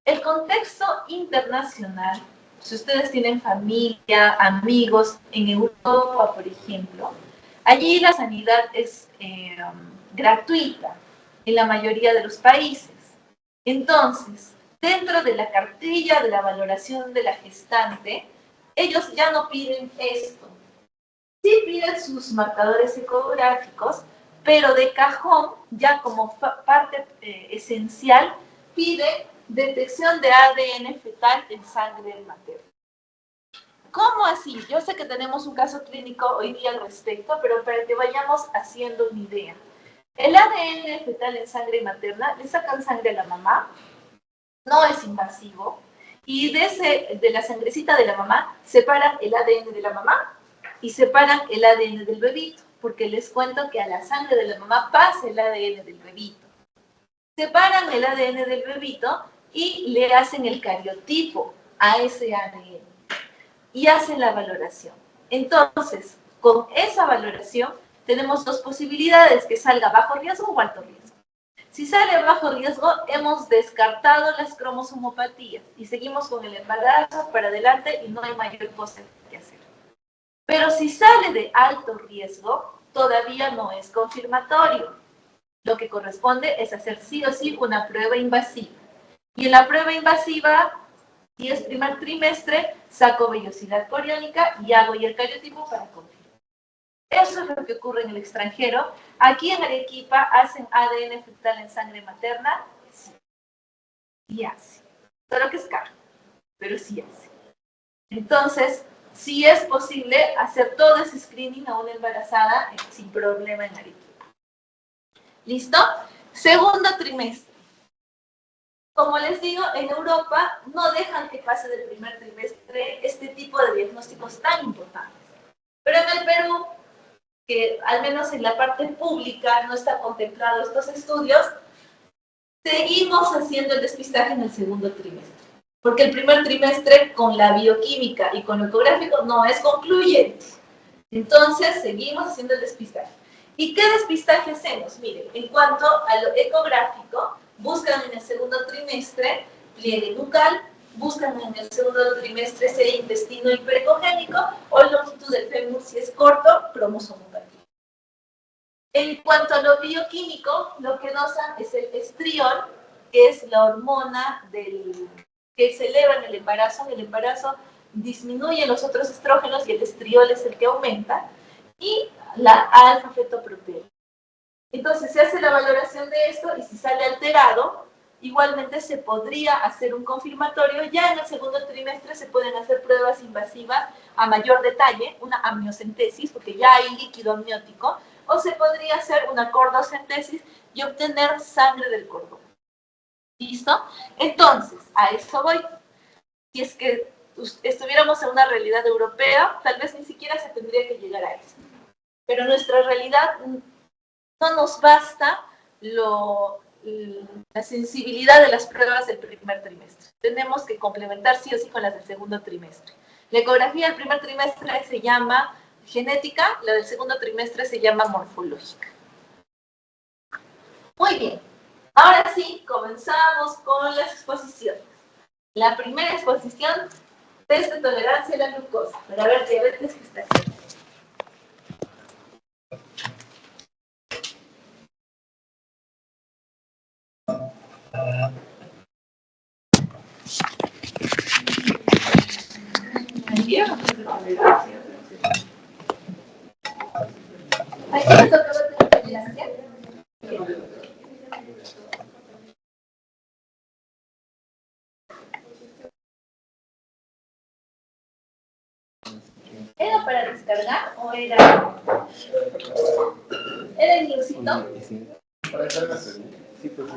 El contexto internacional, si ustedes tienen familia, amigos en Europa, por ejemplo, allí la sanidad es gratuita en la mayoría de los países. Entonces, dentro de la cartilla de la valoración de la gestante, ellos ya no piden esto. Sí piden sus marcadores ecográficos, pero de cajón, ya como parte esencial, pide detección de ADN fetal en sangre materna. ¿Cómo así? Yo sé que tenemos un caso clínico hoy día al respecto, pero para que vayamos haciendo una idea. El ADN fetal en sangre materna, le sacan sangre a la mamá, no es invasivo, y de la sangrecita de la mamá separan el ADN de la mamá y separan el ADN del bebito, porque les cuento que a la sangre de la mamá pasa el ADN del bebito. Separan el ADN del bebito y le hacen el cariotipo a ese ADN y hacen la valoración. Entonces, con esa valoración tenemos dos posibilidades, que salga bajo riesgo o alto riesgo. Si sale bajo riesgo, hemos descartado las cromosomopatías y seguimos con el embarazo para adelante y no hay mayor cosa que hacer. Pero si sale de alto riesgo, todavía no es confirmatorio. Lo que corresponde es hacer sí o sí una prueba invasiva. Y en la prueba invasiva, si es primer trimestre, saco vellosidad coriónica y hago el cariotipo para confirmar. Eso es lo que ocurre en el extranjero. Aquí en Arequipa hacen ADN fetal en sangre materna, sí. Y hace. Solo que es caro, pero sí hace. Entonces, sí es posible hacer todo ese screening a una embarazada sin problema en Arequipa. ¿Listo? Segundo trimestre. Como les digo, en Europa no dejan que pase del primer trimestre este tipo de diagnósticos tan importantes. Pero en el Perú, que al menos en la parte pública no está contemplado estos estudios, seguimos haciendo el despistaje en el segundo trimestre. Porque el primer trimestre con la bioquímica y con lo ecográfico no es concluyente. Entonces seguimos haciendo el despistaje. ¿Y qué despistaje hacemos? Miren, en cuanto a lo ecográfico, buscan en el segundo trimestre pliegue nucal, buscan en el segundo trimestre ese intestino hiperecogénico o longitud del fémur si es corto, cromosomopatía. En cuanto a lo bioquímico, lo que notan es el estriol, que es la hormona que se eleva en el embarazo disminuye los otros estrógenos y el estriol es el que aumenta, y la alfa-fetoproteína. Entonces se hace la valoración de esto y si sale alterado, igualmente se podría hacer un confirmatorio. Ya en el segundo trimestre se pueden hacer pruebas invasivas a mayor detalle, una amniocentesis, porque ya hay líquido amniótico, o se podría hacer una cordocentesis y obtener sangre del cordón. ¿Listo? Entonces, a eso voy. Si es que estuviéramos en una realidad europea, tal vez ni siquiera se tendría que llegar a eso. Pero nuestra realidad no nos basta la sensibilidad de las pruebas del primer trimestre. Tenemos que complementar sí o sí con las del segundo trimestre. La ecografía del primer trimestre se llama genética, la del segundo trimestre se llama morfológica. Muy bien, ahora sí, comenzamos con las exposiciones. La primera exposición, test de tolerancia a la glucosa, para ver diabetes gestacional. ¿A quién le tocaba tener tolerancia? ¿Era para descargar o era el glúcito? Para descargarse. Sí, pues.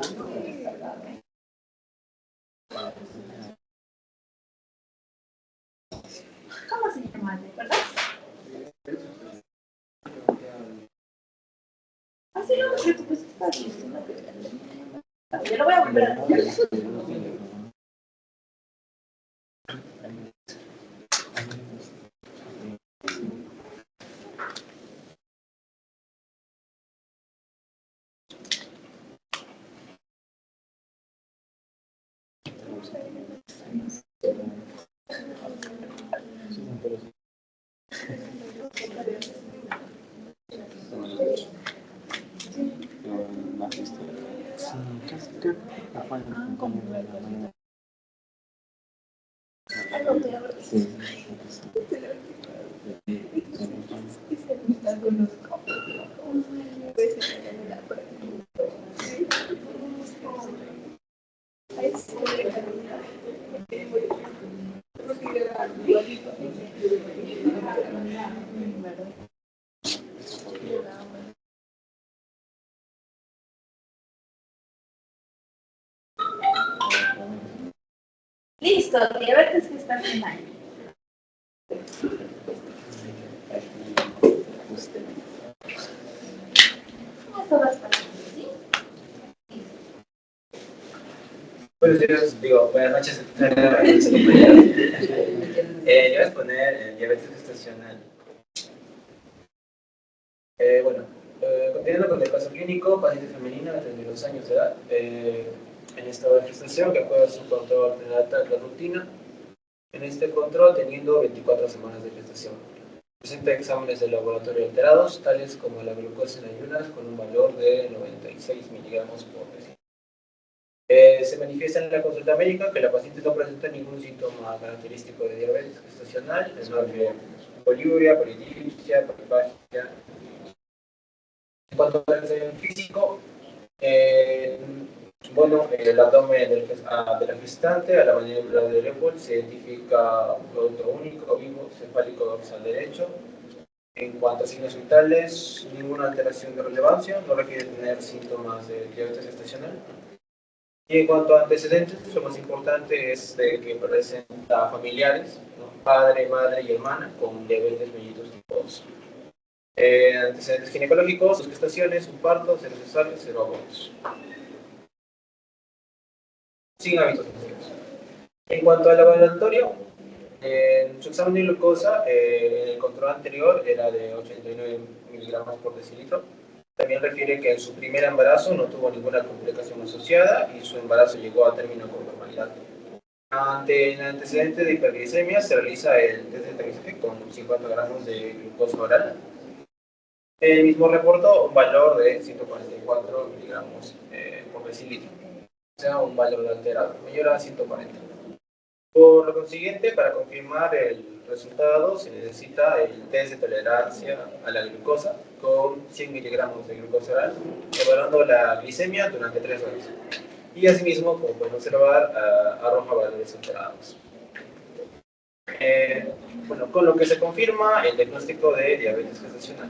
¿Cómo se llama? ¿Verdad? Así no, pero pues está bien. Yo lo voy a volver a hacer. Listo, diabetes gestacional. Esto bastante, ¿sí? Buenos días, buenas noches a mis compañeros. Yo voy a exponer diabetes gestacional. Continuando con el caso clínico, paciente femenina de 32 años de edad, en estado de gestación que acuerda su control prenatal de la rutina. En este control teniendo 24 semanas de gestación. Presenta exámenes de laboratorio alterados, tales como la glucosa en ayunas con un valor de 96 miligramos por decilitro. Se manifiesta en la consulta médica que la paciente no presenta ningún síntoma característico de diabetes gestacional, menor que poliuria, polidipsia, polifagia. En cuanto al examen físico, el abdomen de la gestante a la manera del EPOL se identifica un producto único, vivo, cefálico dorsal derecho. En cuanto a signos vitales, ninguna alteración de relevancia, no requiere tener síntomas de diabetes gestacional. Y en cuanto a antecedentes, lo más importante es de que presenta familiares, ¿no? Padre, madre y hermana con diabetes mellitus tipo 2. Antecedentes ginecológicos, 2 gestaciones, un parto, 0 cesáreas, 0 abortos. Sin hábitos nocivos. En cuanto al laboratorio, en su examen de glucosa, el control anterior era de 89 miligramos por decilitro. También refiere que en su primer embarazo no tuvo ninguna complicación asociada y su embarazo llegó a término con normalidad. Ante el antecedente de hiperglicemia se realiza el test de TGG con 50 gramos de glucosa oral. El mismo reportó un valor de 144 miligramos por decilitro, o sea, un valor alterado, mayor a 140. Por lo consiguiente, para confirmar el resultado se necesita el test de tolerancia a la glucosa con 100 miligramos de glucosa oral, evaluando la glicemia durante 3 horas. Y asimismo, como pueden observar, arroja valores alterados. Con lo que se confirma el diagnóstico de diabetes gestacional.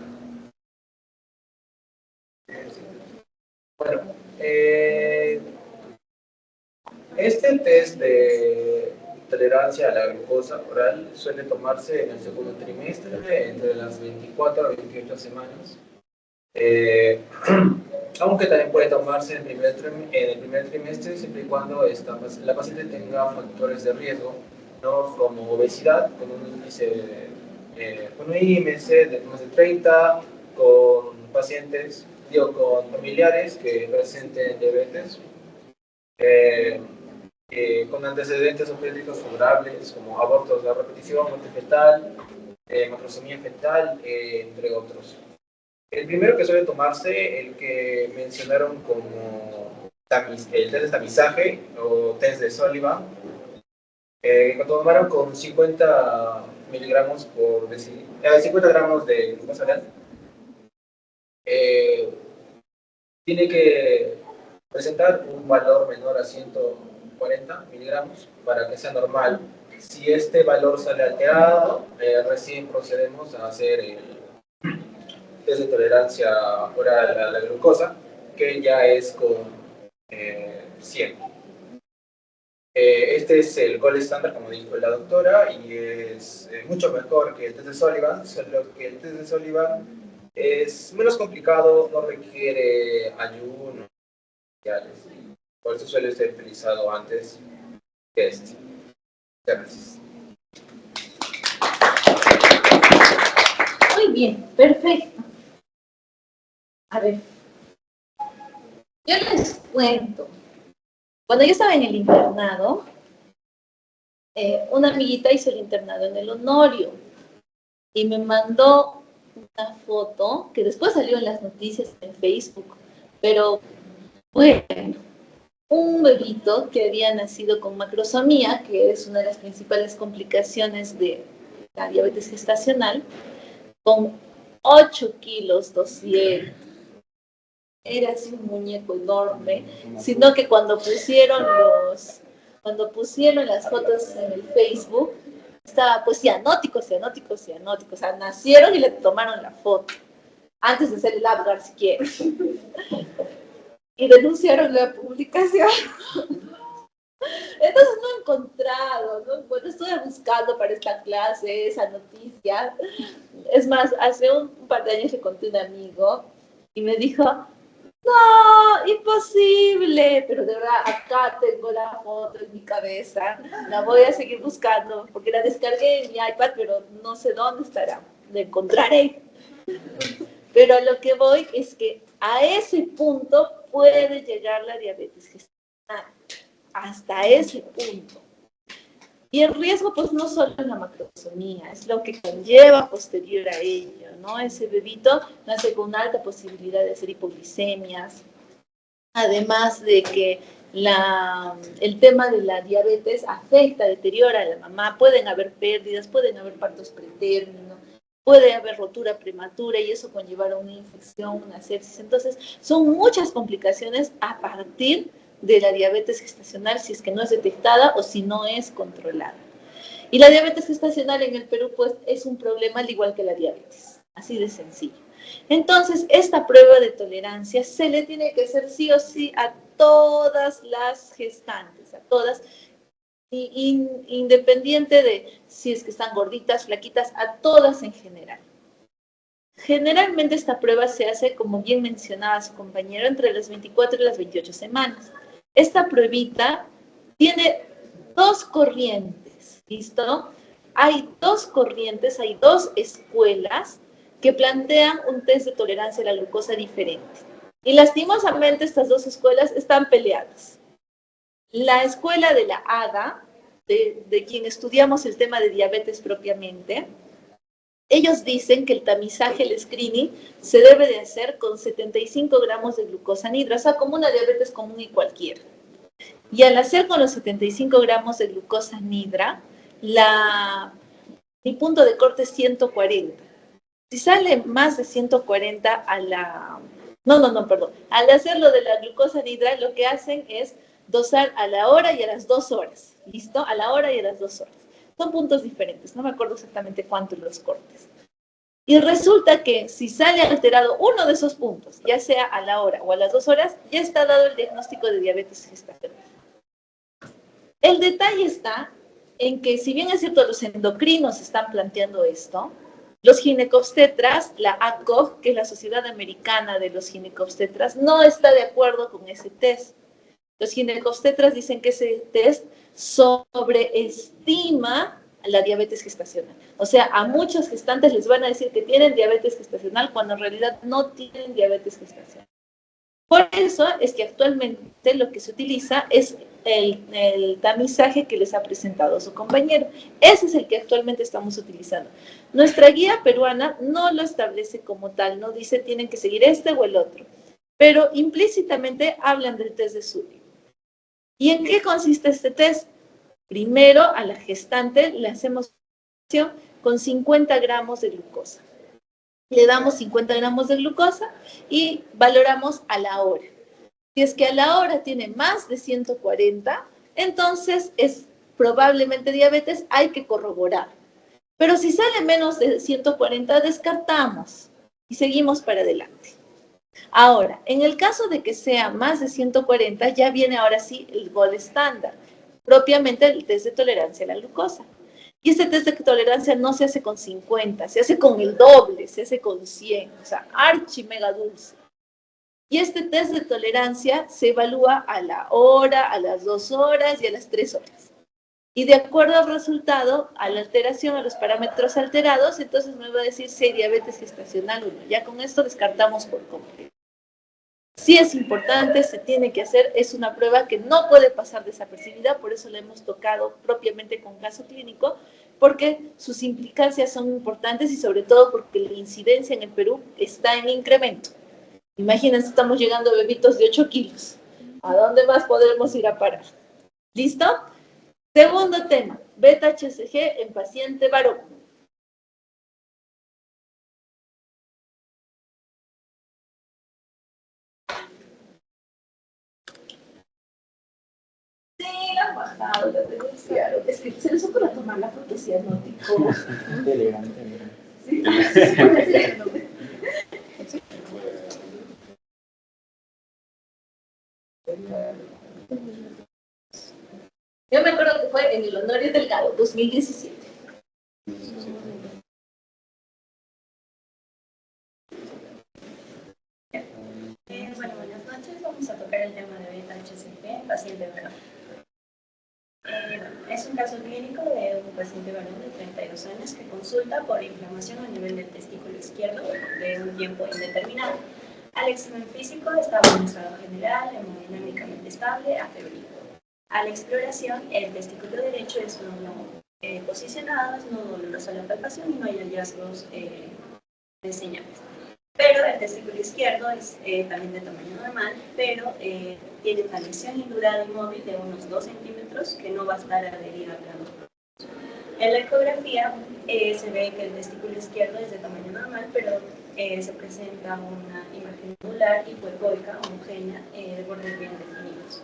Este test de tolerancia a la glucosa oral suele tomarse en el segundo trimestre, entre las 24 a 28 semanas. Aunque también puede tomarse en el primer trimestre, siempre y cuando la paciente tenga factores de riesgo, ¿no? Como obesidad, con un índice de más de 30, con con familiares que presenten diabetes, con antecedentes obstétricos favorables, como abortos de repetición, muerte fetal, macrosomía fetal, entre otros. El primero que suele tomarse, el que mencionaron como el test de tamizaje o test de Sullivan, que tomaron con 50 miligramos por decilitro, 50 gramos de glucosa oral. Tiene que presentar un valor menor a 140 miligramos para que sea normal. Si este valor sale alterado, recién procedemos a hacer el test de tolerancia oral a la glucosa, que ya es con 100. Este es el gold estándar, como dijo la doctora, y es mucho mejor que el test de Sullivan, solo que el test de Sullivan es menos complicado, no requiere ayuno. Por eso suele ser utilizado antes que este. Gracias. Muy bien, perfecto. A ver, yo les cuento. Cuando yo estaba en el internado, una amiguita hizo el internado en el Honorio y me mandó una foto que después salió en las noticias en Facebook, pero bueno, un bebito que había nacido con macrosomía, que es una de las principales complicaciones de la diabetes gestacional, con 8 kilos 200. Era así un muñeco enorme, sino que cuando pusieron las fotos en el Facebook, estaba pues cianótico, cianótico, cianótico, o sea, nacieron y le tomaron la foto, antes de hacer el Apgar siquiera, y denunciaron la publicación. Entonces no he encontrado, ¿no? Bueno, estuve buscando para esta clase esa noticia. Es más, hace un par de años le conté a un amigo y me dijo, no, imposible, pero de verdad acá tengo la foto en mi cabeza, la voy a seguir buscando porque la descargué en mi iPad, pero no sé dónde estará, la encontraré. Pero a lo que voy es que a ese punto puede llegar la diabetes gestacional, hasta ese punto. Y el riesgo, pues, no solo es la macrosomía, es lo que conlleva posterior a ello, ¿no? Ese bebito nace con una alta posibilidad de hacer hipoglicemias, además de que el tema de la diabetes afecta, deteriora a la mamá, pueden haber pérdidas, pueden haber partos pretérmino, puede haber rotura prematura y eso conllevar a una infección, una sepsis. Entonces, son muchas complicaciones a partir de la diabetes gestacional si es que no es detectada o si no es controlada. Y la diabetes gestacional en el Perú, pues, es un problema al igual que la diabetes, así de sencillo. Entonces, esta prueba de tolerancia se le tiene que hacer sí o sí a todas las gestantes, a todas, independiente de si es que están gorditas, flaquitas, a todas en general. Generalmente esta prueba se hace, como bien mencionaba su compañero, entre las 24 y las 28 semanas. Esta pruebita tiene dos corrientes, ¿listo? Hay dos corrientes, hay dos escuelas que plantean un test de tolerancia a la glucosa diferente. Y lastimosamente estas dos escuelas están peleadas. La escuela de la ADA, de quien estudiamos el tema de diabetes propiamente, ellos dicen que el tamizaje, el screening, se debe de hacer con 75 gramos de glucosa nidra, o sea, como una diabetes común y cualquiera. Y al hacer con los 75 gramos de glucosa nidra, mi punto de corte es 140. Si sale más de 140 a la... No, perdón. Al hacerlo de la glucosa nidra, lo que hacen es dosar a la hora y a las 2 horas. ¿Listo? A la hora y a las 2 horas. Son puntos diferentes. No me acuerdo exactamente cuántos los cortes. Y resulta que si sale alterado uno de esos puntos, ya sea a la hora o a las 2 horas, ya está dado el diagnóstico de diabetes gestacional. El detalle está en que, si bien es cierto, los endocrinos están planteando esto, los ginecobstetras, la ACOG, que es la Sociedad Americana de los Ginecobstetras, no está de acuerdo con ese test. Los ginecobstetras dicen que ese test sobreestima la diabetes gestacional. O sea, a muchos gestantes les van a decir que tienen diabetes gestacional cuando en realidad no tienen diabetes gestacional. Por eso es que actualmente lo que se utiliza es el tamizaje que les ha presentado su compañero. Ese es el que actualmente estamos utilizando. Nuestra guía peruana no lo establece como tal, no dice tienen que seguir este o el otro, pero implícitamente hablan del test de Sully. ¿Y en qué consiste este test? Primero, a la gestante le hacemos con 50 gramos de glucosa. Le damos 50 gramos de glucosa y valoramos a la hora. Si es que a la hora tiene más de 140, entonces es probablemente diabetes, hay que corroborar. Pero si sale menos de 140, descartamos y seguimos para adelante. Ahora, en el caso de que sea más de 140, ya viene ahora sí el gold estándar, propiamente el test de tolerancia a la glucosa. Y este test de tolerancia no se hace con 50, se hace con el doble, se hace con 100, o sea, archi mega dulce. Y este test de tolerancia se evalúa a la hora, a las 2 horas y a las 3 horas. Y de acuerdo al resultado, a la alteración, a los parámetros alterados, entonces me va a decir si hay diabetes gestacional o no. Ya con esto descartamos por completo. Sí es importante, se tiene que hacer, es una prueba que no puede pasar desapercibida, por eso la hemos tocado propiamente con caso clínico, porque sus implicancias son importantes y sobre todo porque la incidencia en el Perú está en incremento. Imagínense, estamos llegando a bebitos de 8 kilos. ¿A dónde más podremos ir a parar? ¿Listo? Segundo tema, beta-HCG en paciente varón. Sí, la han bajado, la denunciaron. Es que se les ocurre tomar la foto cianótico. Elegante, mira. Sí, yo me acuerdo que fue en el Honorio Delgado, 2017. Bueno, buenas noches. Vamos a tocar el tema de beta-HCG, paciente varón. Es un caso clínico de un paciente varón de 32 años que consulta por inflamación a nivel del testículo izquierdo de un tiempo indeterminado. Al examen físico estaba en estado general, hemodinámicamente estable, afebril. A la exploración, el testículo derecho es no posicionado, no doloroso a la palpación y no hay hallazgos de señales. Pero el testículo izquierdo es también de tamaño normal, pero tiene una lesión indurada y móvil de unos 2 centímetros que no va a estar adherida a planos profundos. En la ecografía se ve que el testículo izquierdo es de tamaño normal, pero se presenta una imagen nodular hipoecoica homogénea de bordes bien definidos.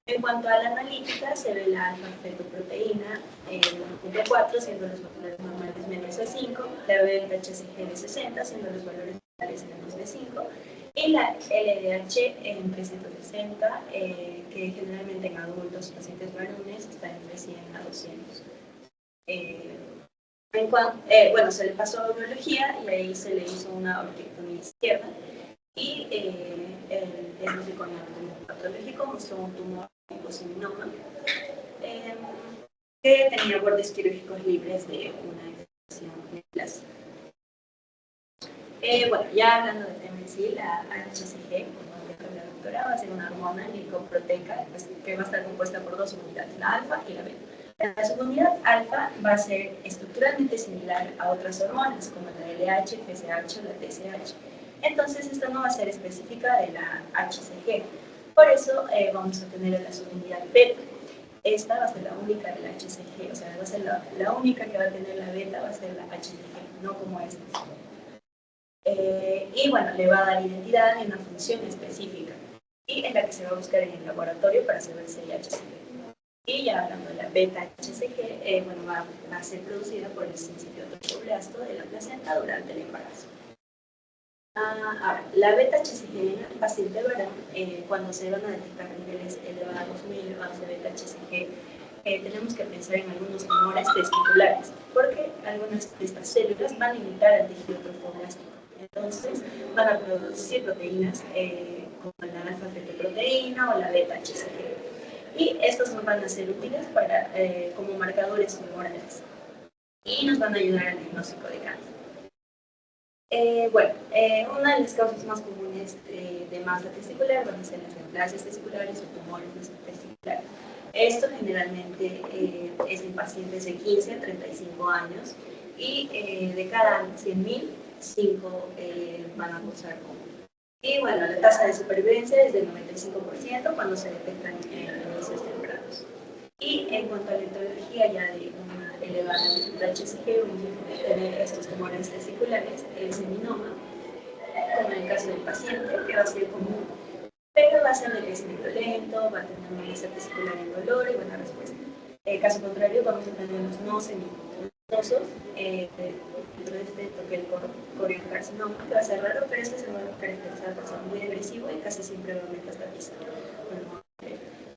En cuanto a la analítica, se ve la alfa-fetoproteína de 1.4, siendo los valores normales menores a 5, la beta-HCG de 60, siendo los valores normales menos de 5, y la LDH en 360, que generalmente en adultos, pacientes varones, está entre 100 a 200. Bueno, se le pasó a urología y ahí se le hizo una orquiectomía izquierda y el diagnóstico patológico mostró un tumor hiposeminoma que tenía bordes quirúrgicos libres de una infección neoplásica. Bueno, ya hablando del tema en sí, la HCG, como dijo la doctora, va a ser una hormona glicoproteica que va a estar compuesta por dos unidades, la alfa y la beta. La subunidad alfa va a ser estructuralmente similar a otras hormonas, como la LH, FSH o la TSH. Entonces, esta no va a ser específica de la HCG. Por eso vamos a tener la subunidad beta. Esta va a ser la única de la HCG, o sea, va a ser la única que va a tener la beta, va a ser la HCG, no como esta. Y bueno, le va a dar identidad y una función específica, y es la que se va a buscar en el laboratorio para saber si hay HCG. Y ya hablando de la beta-HCG, bueno, va a ser producida por el sincitio tromboblasto de la placenta durante el embarazo. Ahora, la beta-HCG en el paciente varón, cuando se van a detectar niveles elevados, muy elevados de beta-HCG, tenemos que pensar en algunos tumores testiculares, porque algunas de estas células van a imitar al tejido tromboblástico. Entonces, van a producir proteínas como la alfa-fetoproteína o la beta-HCG. Y estos nos van a ser útiles para, como marcadores tumorales y nos van a ayudar al diagnóstico de cáncer. Bueno, una de las causas más comunes de masa testicular van a ser las neoplasias testiculares o tumores testiculares. Esto generalmente es en pacientes de 15 a 35 años y de cada 100.000, 5 van a gozar con. Y bueno, la tasa de supervivencia es del 95% cuando se detectan inicios tempranos. Y en cuanto a la etiología ya de una elevada HCG, vamos a tener estos tumores testiculares, el seminoma, como en el caso del paciente, que va a ser común, pero va a ser de crecimiento lento, va a tener una masa testicular indolor y buena respuesta. En el caso contrario, vamos a tener los no seminodosos, dentro de este toque el coriocarcinoma, que va a ser raro, pero este se va a caracterizar por ser muy agresivo y casi siempre va a metastatizar.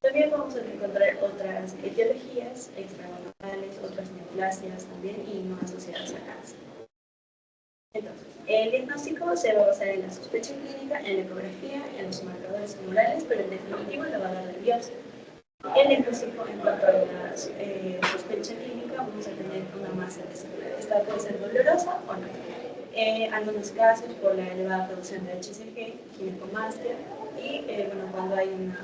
También vamos a encontrar otras etiologías extragonadales, otras neoplasias también y no asociadas a cáncer. Entonces, el diagnóstico se va a basar en la sospecha clínica, en la ecografía, en los marcadores tumorales, pero en definitivo lo va a dar la biopsia. El diagnóstico en cuanto a la sospecha clínica, vamos a tener una masa testicular. Esta puede ser dolorosa o no. En algunos casos, por la elevada producción de HCG, ginecomastia, y bueno, cuando hay un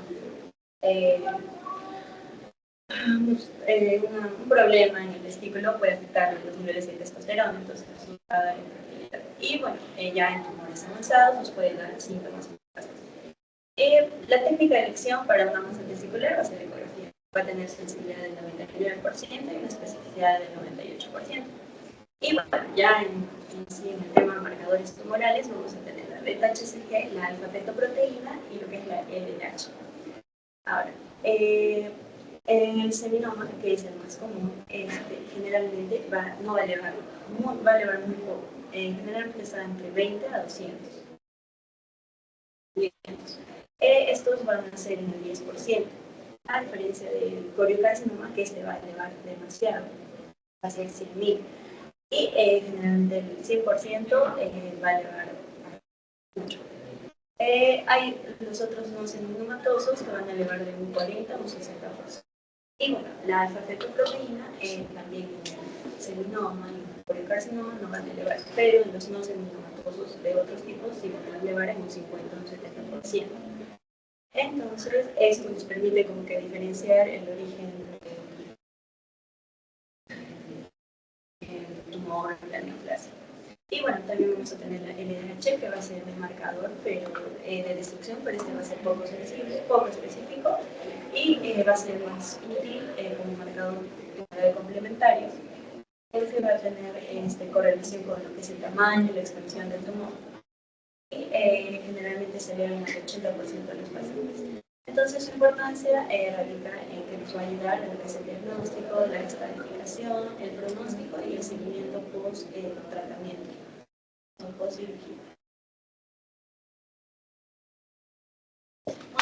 problema en el testículo puede afectar los niveles de testosterona, entonces nos va a dar infertilidad. Y bueno, ya en tumores avanzados nos puede dar síntomas. La técnica de elección para una masa testicular va a ser ecografía. Va a tener sensibilidad del 99% y una especificidad del 98%. Y bueno, ya sí, en el tema de marcadores tumorales vamos a tener la beta-HCG, la alfa-fetoproteína y lo que es la LDH. Ahora, el seminoma, que es el más común, generalmente no va a elevar, va a elevar muy poco. Generalmente está entre 20 a 200. Estos van a ser en el 10%, a diferencia del coriocarcinoma, que va a elevar demasiado, va a ser 100.000. Y generalmente el 100% va a elevar mucho. Hay los otros no seminomatosos que van a elevar de un 40 a un 60%. Y bueno, la alfa-fetoproteína también en el seminoma y en el coriocarcinoma no van a elevar, pero en los no seminomatosos de otros tipos sí van a elevar en un 50 o un 70%. Entonces, esto nos permite como que diferenciar el origen del tumor, la neoplasia. Y bueno, también vamos a tener la LDH, que va a ser el marcador pero, de destrucción, pero este va a ser poco sensible, poco específico, y va a ser más útil como marcador tumoral complementario. Este va a tener correlación con lo que es el tamaño y la expansión del tumor. Y generalmente se ve en el 80% de los pacientes. Entonces, su importancia radica en que nos va a ayudar en lo que es el diagnóstico, la estratificación, el pronóstico y el seguimiento post-tratamiento, post-cirugía.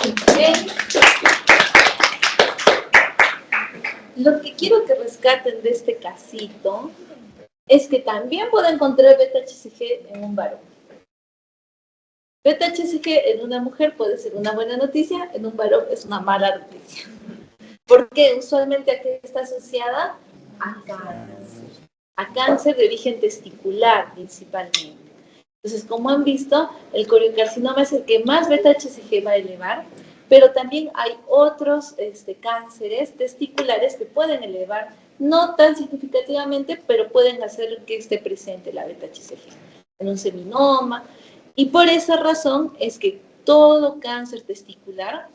Muy bien. Lo que quiero que rescaten de este casito es que también puedo encontrar beta-HCG en un varón. Beta-HCG en una mujer puede ser una buena noticia, en un varón es una mala noticia. ¿Por qué? Usualmente aquí está asociada a cáncer de origen testicular principalmente. Entonces, como han visto, el coriocarcinoma es el que más beta-HCG va a elevar, pero también hay otros cánceres testiculares que pueden elevar, no tan significativamente, pero pueden hacer que esté presente la beta-HCG en un seminoma. Y por esa razón es que todo cáncer testicular,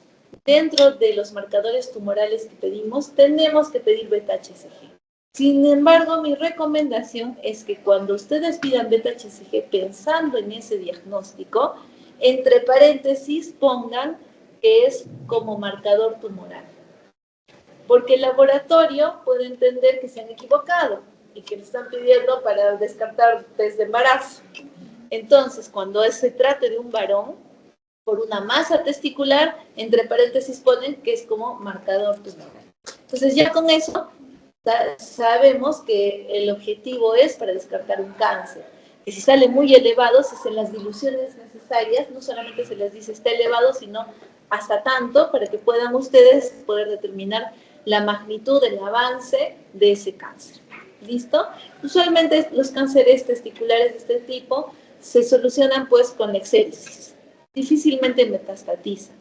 dentro de los marcadores tumorales que pedimos, tenemos que pedir beta-HCG. Sin embargo, mi recomendación es que cuando ustedes pidan beta-HCG pensando en ese diagnóstico, entre paréntesis pongan que es como marcador tumoral. Porque el laboratorio puede entender que se han equivocado y que le están pidiendo para descartar desde embarazo. Entonces, cuando se trate de un varón, por una masa testicular, entre paréntesis ponen que es como marcador tumoral. Entonces, ya con eso sabemos que el objetivo es para descartar un cáncer. Que si sale muy elevado, se hacen las diluciones necesarias, no solamente se les dice está elevado, sino hasta tanto para que puedan ustedes poder determinar la magnitud del avance de ese cáncer. ¿Listo? Usualmente los cánceres testiculares de este tipo se solucionan pues con exéresis. Difícilmente metastatizan.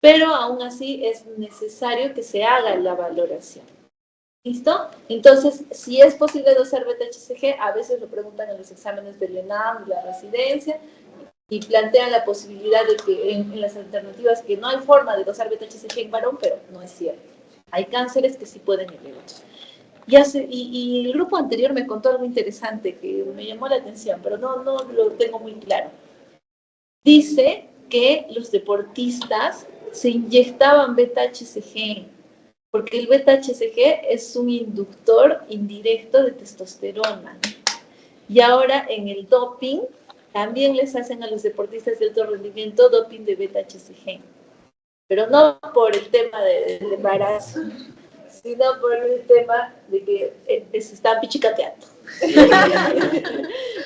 Pero aún así es necesario que se haga la valoración. ¿Listo? Entonces, si es posible dosar beta-HCG, a veces lo preguntan en los exámenes del ENAM, de la residencia, y plantean la posibilidad de que en las alternativas que no hay forma de dosar beta-HCG en varón, pero no es cierto. Hay cánceres que sí pueden elevar. Y el grupo anterior me contó algo interesante que me llamó la atención, pero no lo tengo muy claro. Dice que los deportistas se inyectaban beta-HCG, porque el beta-HCG es un inductor indirecto de testosterona. Y ahora en el doping también les hacen a los deportistas de alto rendimiento doping de beta-HCG. Pero no por el tema del embarazo, sino por el tema de que se están pichicateando.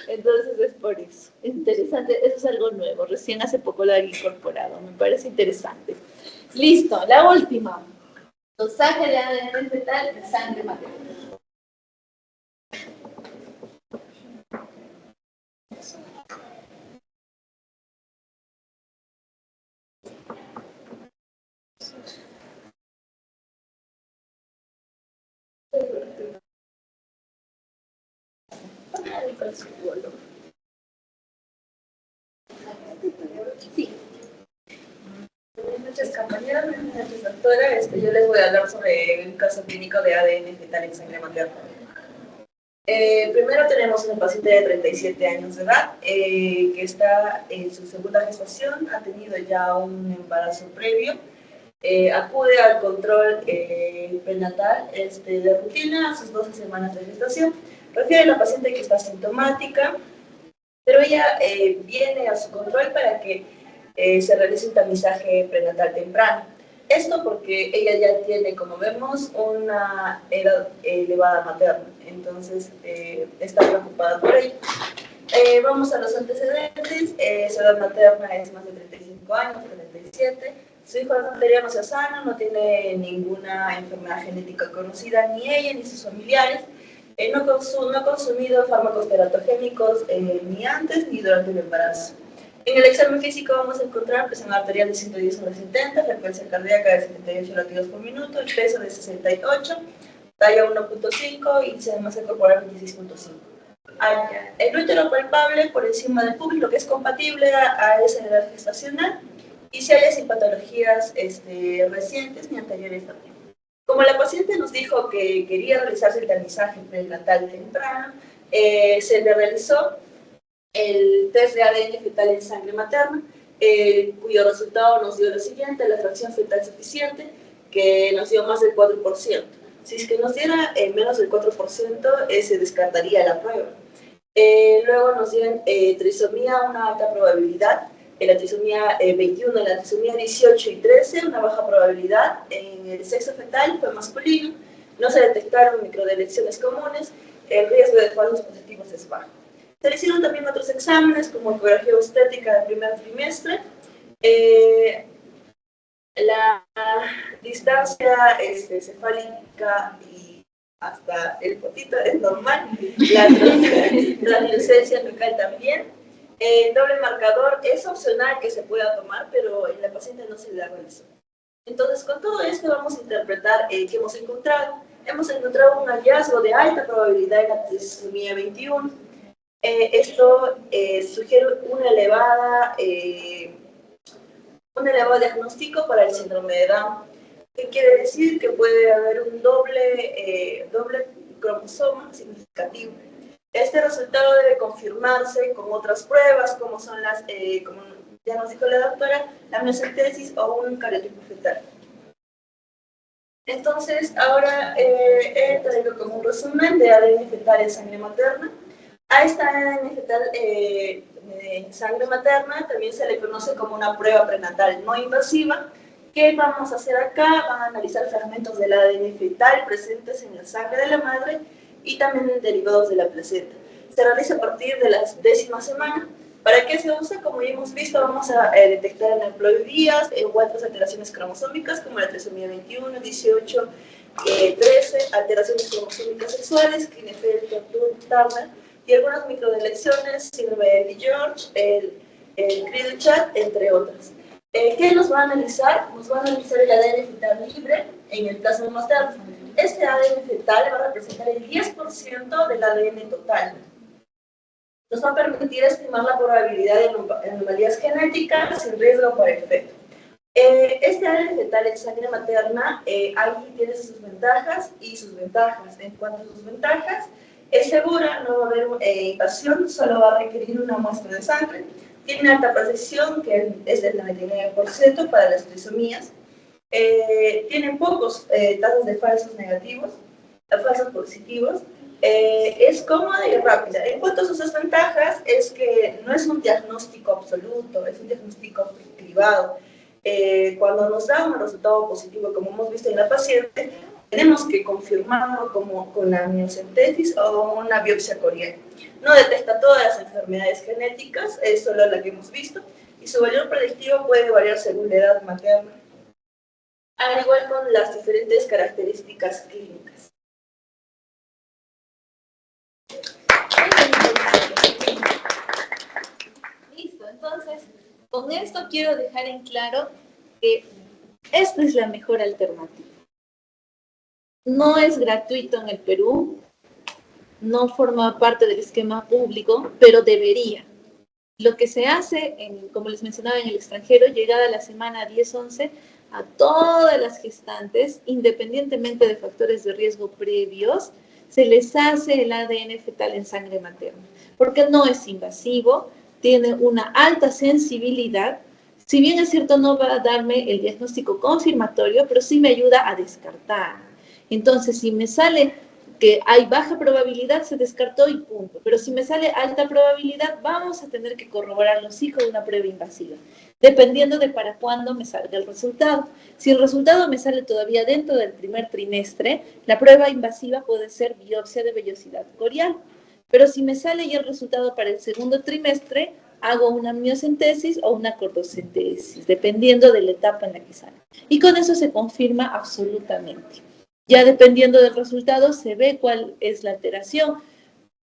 Entonces es por eso. Es interesante, eso es algo nuevo. Recién hace poco lo han incorporado. Me parece interesante. Listo, la última. Dosaje de ADN fetal de sangre materna. Sí. noches, compañeros. Buenas noches, doctora. Yo les voy a hablar sobre un caso clínico de ADN fetal en sangre materna. Primero tenemos una paciente de 37 años de edad que está en su segunda gestación, ha tenido ya un embarazo previo, acude al control prenatal de rutina a sus 12 semanas de gestación. Refiere a la paciente que está sintomática, pero ella viene a su control para que se realice un tamizaje prenatal temprano. Esto porque ella ya tiene, como vemos, una edad elevada materna, entonces está preocupada por ello. Vamos a los antecedentes. Su edad materna es más de 35 años, 37. Su hijo anterior no sea sano, no tiene ninguna enfermedad genética conocida, ni ella ni sus familiares. No ha consumido fármacos teratogénicos ni antes ni durante el embarazo. En el examen físico vamos a encontrar presión arterial de 110/70, frecuencia cardíaca de 78 latidos por minuto, el peso de 68, talla 1.5, índice de masa corporal 26.5. El útero palpable por encima del pubis, lo que es compatible a esa edad gestacional, y si hay sin patologías recientes ni anteriores también. Como la paciente nos dijo que quería realizarse el tamizaje prenatal temprano, se le realizó el test de ADN fetal en sangre materna, cuyo resultado nos dio lo siguiente: la fracción fetal suficiente, que nos dio más del 4%. Si es que nos diera menos del 4%, se descartaría la prueba. Luego nos dieron trisomía, una alta probabilidad, la trisomía 21, la trisomía 18 y 13, una baja probabilidad. En el sexo fetal fue masculino, no se detectaron microdelecciones comunes, el riesgo de falsos positivos es bajo. Se le hicieron también otros exámenes como ecografía obstétrica del primer trimestre. La distancia cefálica y hasta el potito es normal. La translucencia nucal también. El doble marcador es opcional que se pueda tomar, pero en la paciente no se le realizó. Entonces, con todo esto vamos a interpretar qué hemos encontrado. Hemos encontrado un hallazgo de alta probabilidad en la trisomía 21. Esto sugiere un elevado diagnóstico para el síndrome de Down. ¿Qué quiere decir? Que puede haber un doble cromosoma significativo. Este resultado debe confirmarse con otras pruebas, como son las, como ya nos dijo la doctora, la miocentesis o un cariotipo fetal. Entonces, ahora traigo como un resumen de ADN fetal en sangre materna. A esta ADN fetal en sangre materna también se le conoce como una prueba prenatal no invasiva. ¿Qué vamos a hacer acá? Van a analizar fragmentos del ADN fetal presentes en la sangre de la madre y también derivados de la placenta. Se realiza a partir de la 10ª semana. ¿Para qué se usa? Como ya hemos visto, vamos a detectar aneuploidías u otras alteraciones cromosómicas como la trisomía 21, 18, 13, alteraciones cromosómicas sexuales, Klinefelter, Turner, y algunas microdelecciones, síndrome de George, el Cri-du-Chat, entre otras. ¿Qué nos va a analizar? Nos va a analizar el ADN fetal libre en el plasma materno. Este ADN fetal va a representar el 10% del ADN total. Nos va a permitir estimar la probabilidad de anomalías genéticas sin riesgo por efecto. Este ADN fetal en sangre materna, ahí tiene sus ventajas y sus desventajas. En cuanto a sus ventajas, es segura, no va a haber invasión, solo va a requerir una muestra de sangre. Tiene alta precisión, que es del 99% para las trisomías. Tiene pocos tasas de falsos negativos, falsos positivos. Es cómoda y rápida. En cuanto a sus desventajas, es que no es un diagnóstico absoluto, es un diagnóstico privado. Cuando nos da un resultado positivo, como hemos visto en la paciente, tenemos que confirmarlo como con la miocentesis o una biopsia coriana. No detecta todas las enfermedades genéticas, es solo la que hemos visto, y su valor predictivo puede variar según la edad materna, al igual con las diferentes características clínicas. Listo, entonces, con esto quiero dejar en claro que esta es la mejor alternativa. No es gratuito en el Perú, no forma parte del esquema público, pero debería. Lo que se hace, como les mencionaba, en el extranjero, llegada la semana 10-11, a todas las gestantes, independientemente de factores de riesgo previos, se les hace el ADN fetal en sangre materna, porque no es invasivo, tiene una alta sensibilidad. Si bien es cierto, no va a darme el diagnóstico confirmatorio, pero sí me ayuda a descartar. Entonces, si me sale que hay baja probabilidad, se descartó y punto. Pero si me sale alta probabilidad, vamos a tener que corroborarlo sí con una prueba invasiva, dependiendo de para cuándo me salga el resultado. Si el resultado me sale todavía dentro del primer trimestre, la prueba invasiva puede ser biopsia de vellosidad corial. Pero si me sale ya el resultado para el segundo trimestre, hago una miocentesis o una cordocentesis, dependiendo de la etapa en la que sale. Y con eso se confirma absolutamente. Ya dependiendo del resultado se ve cuál es la alteración.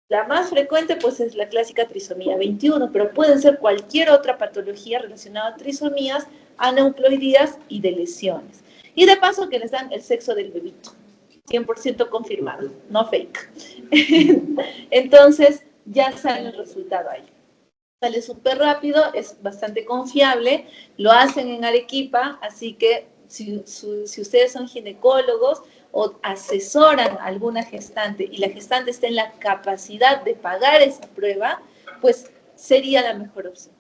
La más frecuente pues es la clásica trisomía 21, pero puede ser cualquier otra patología relacionada a trisomías, aneuploidías y de lesiones. Y de paso que les dan el sexo del bebito, 100% confirmado, no fake. Entonces ya sale el resultado ahí. Sale súper rápido, es bastante confiable, lo hacen en Arequipa, así que si ustedes son ginecólogos o asesoran a alguna gestante y la gestante está en la capacidad de pagar esa prueba, pues sería la mejor opción.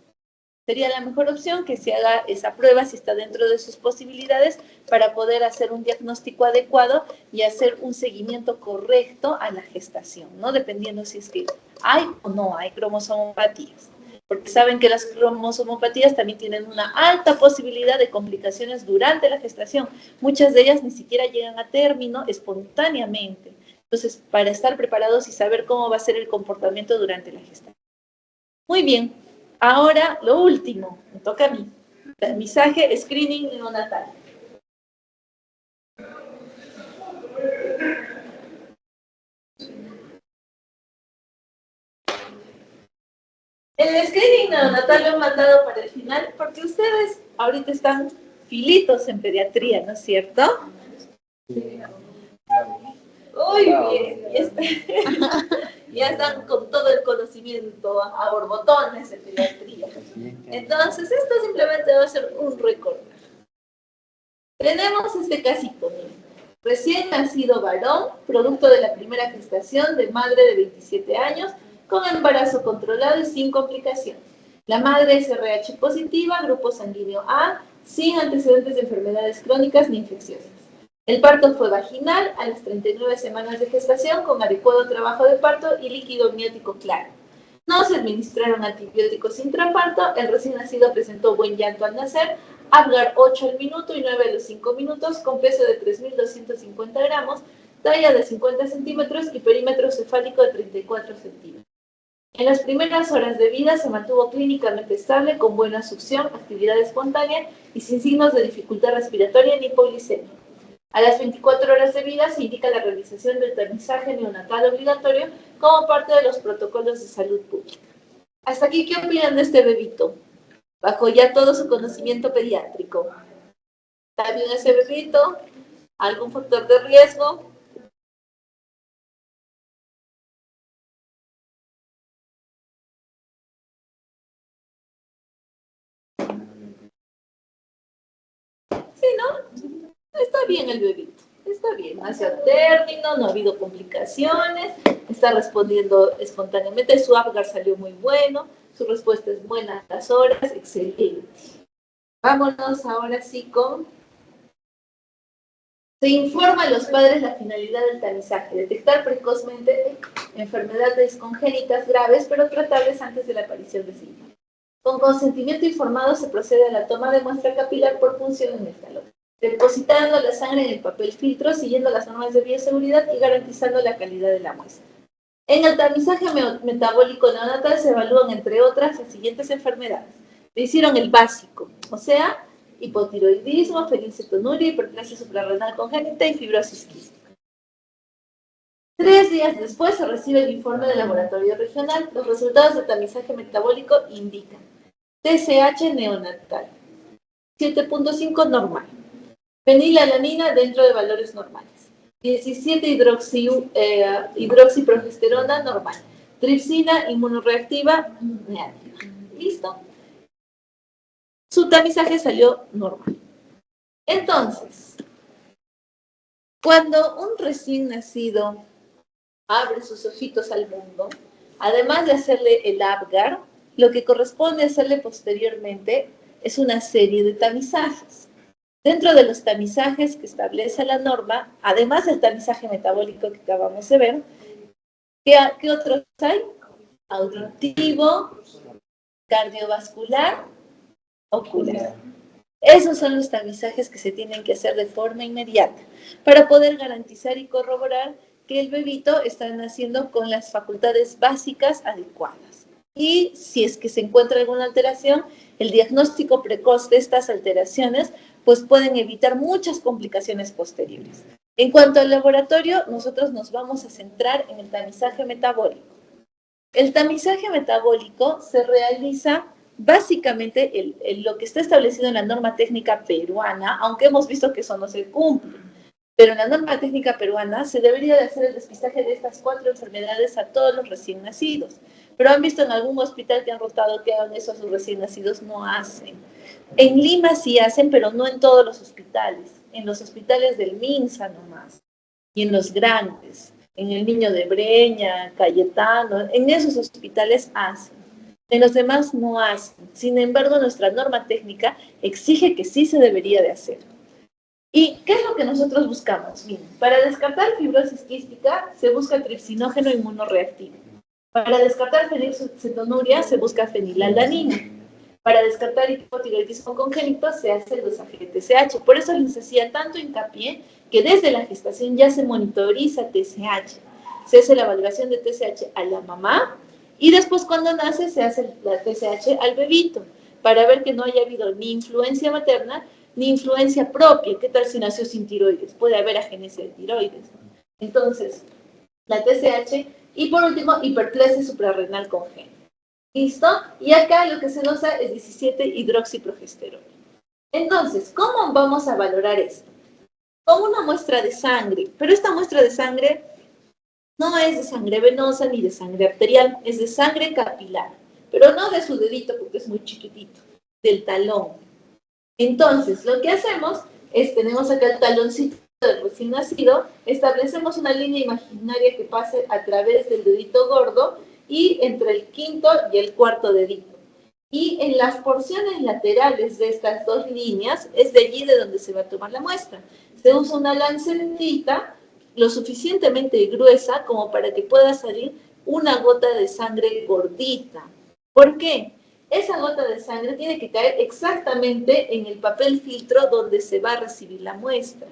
Sería la mejor opción que se haga esa prueba si está dentro de sus posibilidades para poder hacer un diagnóstico adecuado y hacer un seguimiento correcto a la gestación, ¿no? Dependiendo si es que hay o no hay cromosomopatías. Porque saben que las cromosomopatías también tienen una alta posibilidad de complicaciones durante la gestación. Muchas de ellas ni siquiera llegan a término espontáneamente. Entonces, para estar preparados y saber cómo va a ser el comportamiento durante la gestación. Muy bien, ahora lo último, me toca a mí. Tamizaje, screening neonatal. El screening neonatal lo he mandado para el final porque ustedes ahorita están filitos en pediatría, ¿no es cierto? Uy, bien, ya están con todo el conocimiento a borbotones de pediatría. Entonces, esto simplemente va a ser un recordar. Tenemos este casito, miren. Recién nacido varón, producto de la primera gestación de madre de 27 años, con embarazo controlado y sin complicaciones. La madre es RH positiva, grupo sanguíneo A, sin antecedentes de enfermedades crónicas ni infecciosas. El parto fue vaginal a las 39 semanas de gestación con adecuado trabajo de parto y líquido amniótico claro. No se administraron antibióticos intraparto, el recién nacido presentó buen llanto al nacer, Apgar 8 al minuto y 9 a los 5 minutos, con peso de 3.250 gramos, talla de 50 centímetros y perímetro cefálico de 34 centímetros. En las primeras horas de vida se mantuvo clínicamente estable, con buena succión, actividad espontánea y sin signos de dificultad respiratoria ni hipoglicemia. A las 24 horas de vida se indica la realización del tamizaje neonatal obligatorio como parte de los protocolos de salud pública. Hasta aquí, ¿qué opinan de este bebito? Bajo ya todo su conocimiento pediátrico. ¿Está bien ese bebito? ¿Algún factor de riesgo? Sí, ¿no? Está bien el bebito. Está bien, nació a término, no ha habido complicaciones, está respondiendo espontáneamente, su Apgar salió muy bueno, su respuesta es buena a las horas, excelente. Vámonos ahora sí con... Se informa a los padres la finalidad del tamizaje, detectar precozmente enfermedades congénitas graves, pero tratables antes de la aparición de síntomas. Con consentimiento informado se procede a la toma de muestra capilar por punción en el talón, depositando la sangre en el papel filtro, siguiendo las normas de bioseguridad y garantizando la calidad de la muestra. En el tamizaje metabólico neonatal se evalúan, entre otras, las siguientes enfermedades. Le hicieron el básico, o sea, hipotiroidismo, fenilcetonuria, hiperplasia suprarrenal congénita y fibrosis quística. 3 días después se recibe el informe del laboratorio regional. Los resultados del tamizaje metabólico indican TSH neonatal, 7.5 normal. Fenilalanina dentro de valores normales. 17 hidroxiprogesterona normal. Tripsina inmunoreactiva negativa. ¿Listo? Su tamizaje salió normal. Entonces, cuando un recién nacido abre sus ojitos al mundo, además de hacerle el Apgar, lo que corresponde hacerle posteriormente es una serie de tamizajes. Dentro de los tamizajes que establece la norma, además del tamizaje metabólico que acabamos de ver, ¿qué otros hay? Auditivo, cardiovascular, ocular. Esos son los tamizajes que se tienen que hacer de forma inmediata para poder garantizar y corroborar que el bebito está naciendo con las facultades básicas adecuadas. Y si es que se encuentra alguna alteración, el diagnóstico precoz de estas alteraciones pues pueden evitar muchas complicaciones posteriores. En cuanto al laboratorio, nosotros nos vamos a centrar en el tamizaje metabólico. El tamizaje metabólico se realiza básicamente lo que está establecido en la norma técnica peruana, aunque hemos visto que eso no se cumple. Pero en la norma técnica peruana se debería de hacer el despistaje de estas 4 enfermedades a todos los recién nacidos. Pero han visto en algún hospital que han rotado que hagan eso a sus recién nacidos, no hacen. En Lima sí hacen, pero no en todos los hospitales. En los hospitales del MINSA nomás. Y en los grandes. En el Niño de Breña, Cayetano, en esos hospitales hacen. En los demás no hacen. Sin embargo, nuestra norma técnica exige que sí se debería de hacer. ¿Y qué es lo que nosotros buscamos? Bien, para descartar fibrosis quística se busca tripsinógeno inmunoreactivo. Para descartar fenilcetonuria se busca fenilaldanina. Para descartar hipotiroidismo congénito se hace el dosaje de TSH. Por eso les hacía tanto hincapié que desde la gestación ya se monitoriza TSH. Se hace la valoración de TSH a la mamá y después cuando nace se hace la TSH al bebito para ver que no haya habido ni influencia materna ni influencia propia. ¿Qué tal si nació sin tiroides? Puede haber agenesia de tiroides. Entonces, la TSH y por último, hiperplasia suprarrenal congénita. ¿Listo? Y acá lo que se usa es 17-hidroxiprogesterona. Entonces, ¿cómo vamos a valorar esto? Con una muestra de sangre, pero esta muestra de sangre no es de sangre venosa ni de sangre arterial, es de sangre capilar, pero no de su dedito porque es muy chiquitito, del talón. Entonces, lo que hacemos es, tenemos acá el taloncito del recién nacido, establecemos una línea imaginaria que pase a través del dedito gordo y entre el quinto y el cuarto dedito. Y en las porciones laterales de estas dos líneas es de allí de donde se va a tomar la muestra. Se usa una lancetita lo suficientemente gruesa como para que pueda salir una gota de sangre gordita. ¿Por qué? Esa gota de sangre tiene que caer exactamente en el papel filtro donde se va a recibir la muestra.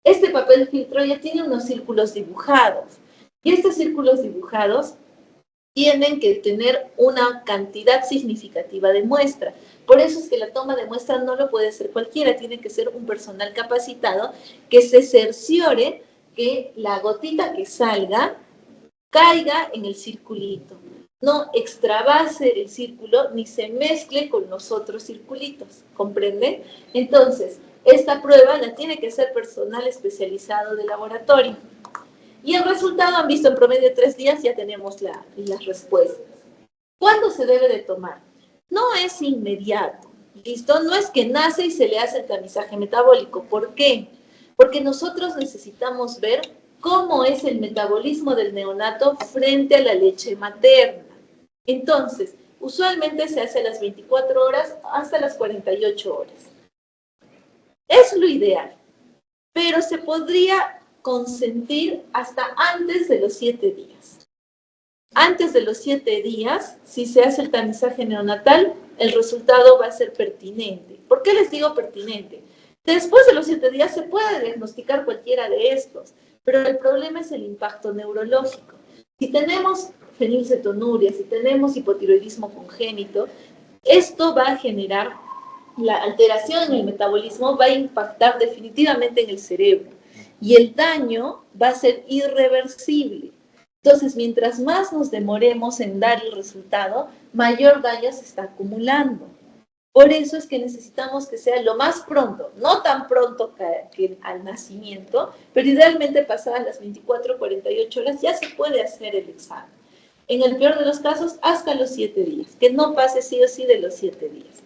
Este papel filtro ya tiene unos círculos dibujados. Y estos círculos dibujados tienen que tener una cantidad significativa de muestra. Por eso es que la toma de muestra no lo puede hacer cualquiera, tiene que ser un personal capacitado que se cerciore que la gotita que salga caiga en el circulito. No extravase el círculo ni se mezcle con los otros circulitos, ¿comprende? Entonces, esta prueba la tiene que hacer personal especializado de laboratorio. Y el resultado, han visto en promedio de 3 días, ya tenemos las respuestas. ¿Cuándo se debe de tomar? No es inmediato, ¿listo? No es que nace y se le hace el tamizaje metabólico. ¿Por qué? Porque nosotros necesitamos ver cómo es el metabolismo del neonato frente a la leche materna. Entonces, usualmente se hace a las 24 horas hasta las 48 horas. Es lo ideal, pero se podría consentir hasta antes de los 7 días. Antes de los 7 días, si se hace el tamizaje neonatal, el resultado va a ser pertinente. ¿Por qué les digo pertinente? Después de los 7 días se puede diagnosticar cualquiera de estos, pero el problema es el impacto neurológico. Si tenemos fenilcetonuria, si tenemos hipotiroidismo congénito, esto va a generar la alteración en el metabolismo, va a impactar definitivamente en el cerebro. Y el daño va a ser irreversible. Entonces, mientras más nos demoremos en dar el resultado, mayor daño se está acumulando. Por eso es que necesitamos que sea lo más pronto, no tan pronto que al nacimiento, pero idealmente pasadas las 24 o 48 horas ya se puede hacer el examen. En el peor de los casos, hasta los 7 días, que no pase sí o sí de los 7 días.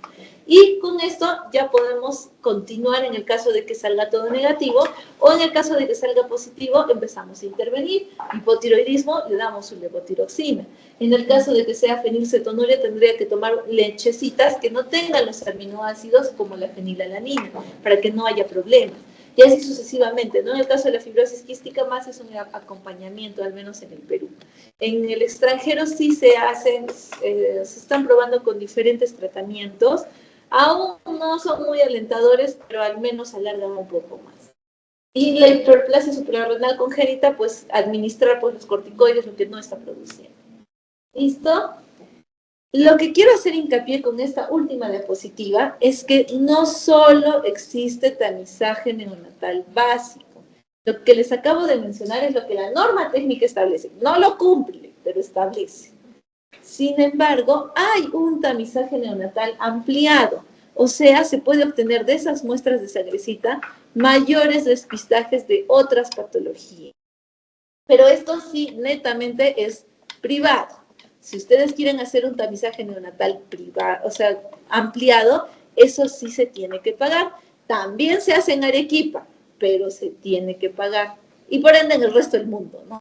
Y con esto ya podemos continuar en el caso de que salga todo negativo, o en el caso de que salga positivo, empezamos a intervenir. Hipotiroidismo, le damos su levotiroxina. En el caso de que sea fenilcetonuria, tendría que tomar lechecitas que no tengan los aminoácidos como la fenilalanina, para que no haya problemas. Y así sucesivamente, ¿no? En el caso de la fibrosis quística, más es un acompañamiento, al menos en el Perú. En el extranjero sí se hacen, se están probando con diferentes tratamientos. Aún no son muy alentadores, pero al menos alargan un poco más. Y la hiperplasia suprarrenal congénita, pues administrar pues, los corticoides, lo que no está produciendo. ¿Listo? Lo que quiero hacer hincapié con esta última diapositiva es que no solo existe tamizaje neonatal básico. Lo que les acabo de mencionar es lo que la norma técnica establece. No lo cumple, pero establece. Sin embargo, hay un tamizaje neonatal ampliado, o sea, se puede obtener de esas muestras de sangrecita mayores despistajes de otras patologías. Pero esto sí, netamente es privado. Si ustedes quieren hacer un tamizaje neonatal privado, o sea, ampliado, eso sí se tiene que pagar. También se hace en Arequipa, pero se tiene que pagar. Y por ende en el resto del mundo, ¿no?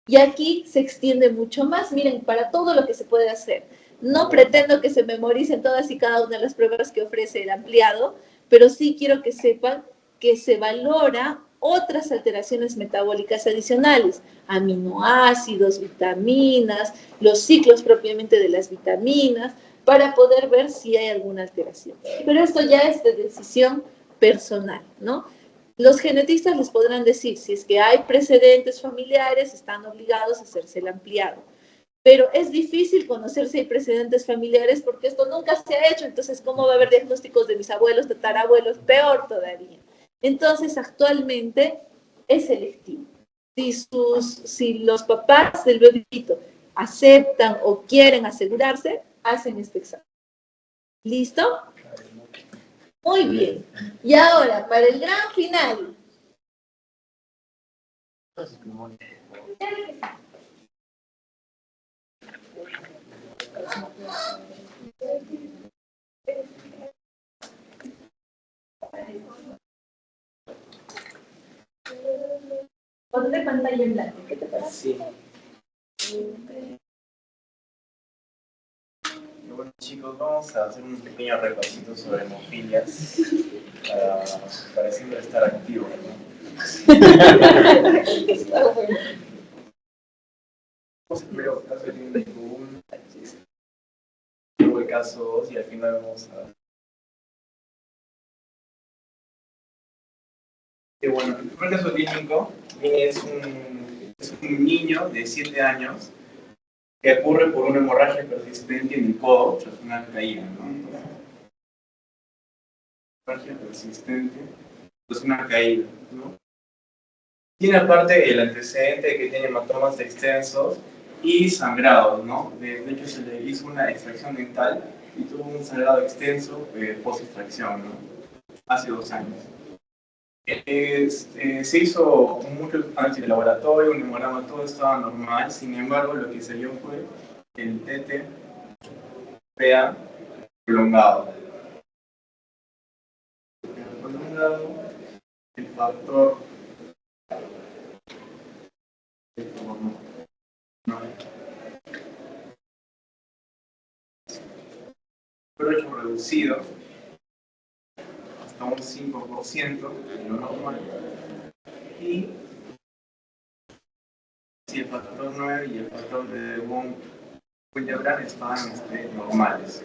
Y aquí se extiende mucho más, miren, para todo lo que se puede hacer. No pretendo que se memoricen todas y cada una de las pruebas que ofrece el ampliado, pero sí quiero que sepan que se valora otras alteraciones metabólicas adicionales, aminoácidos, vitaminas, los ciclos propiamente de las vitaminas, para poder ver si hay alguna alteración. Pero esto ya es de decisión personal, ¿no? Los genetistas les podrán decir, si es que hay precedentes familiares, están obligados a hacerse el ampliado. Pero es difícil conocer si hay precedentes familiares porque esto nunca se ha hecho. Entonces, ¿cómo va a haber diagnósticos de bisabuelos, tatarabuelos? Peor todavía. Entonces, actualmente es selectivo. Si los papás del bebito aceptan o quieren asegurarse, hacen este examen. ¿Listo? Muy bien. Y ahora, para el gran final. Ponte pantalla en blanco, ¿qué te parece? Sí. Bueno, chicos, vamos a hacer un pequeño repasito sobre hemofilias para siempre estar activos, ¿no? Está bueno. Primero, caso clínico 1, luego el caso 2 y al final vamos a... Y bueno, el primer caso clínico es un niño de 7 años que ocurre por una hemorragia persistente en el codo tras una caída, ¿no? Hemorragia persistente tras una caída, ¿no? Tiene aparte el antecedente de que tiene hematomas extensos y sangrados, ¿no? De hecho, se le hizo una extracción dental y tuvo un sangrado extenso post-extracción, ¿no? Hace 2 años. Se hizo mucho análisis de laboratorio, un hemograma, todo estaba normal, sin embargo, lo que salió fue el TTPA prolongado. El factor hecho reducido hasta un 5% de lo normal, y si el factor 9 y el factor de von Willebrand estaban normales.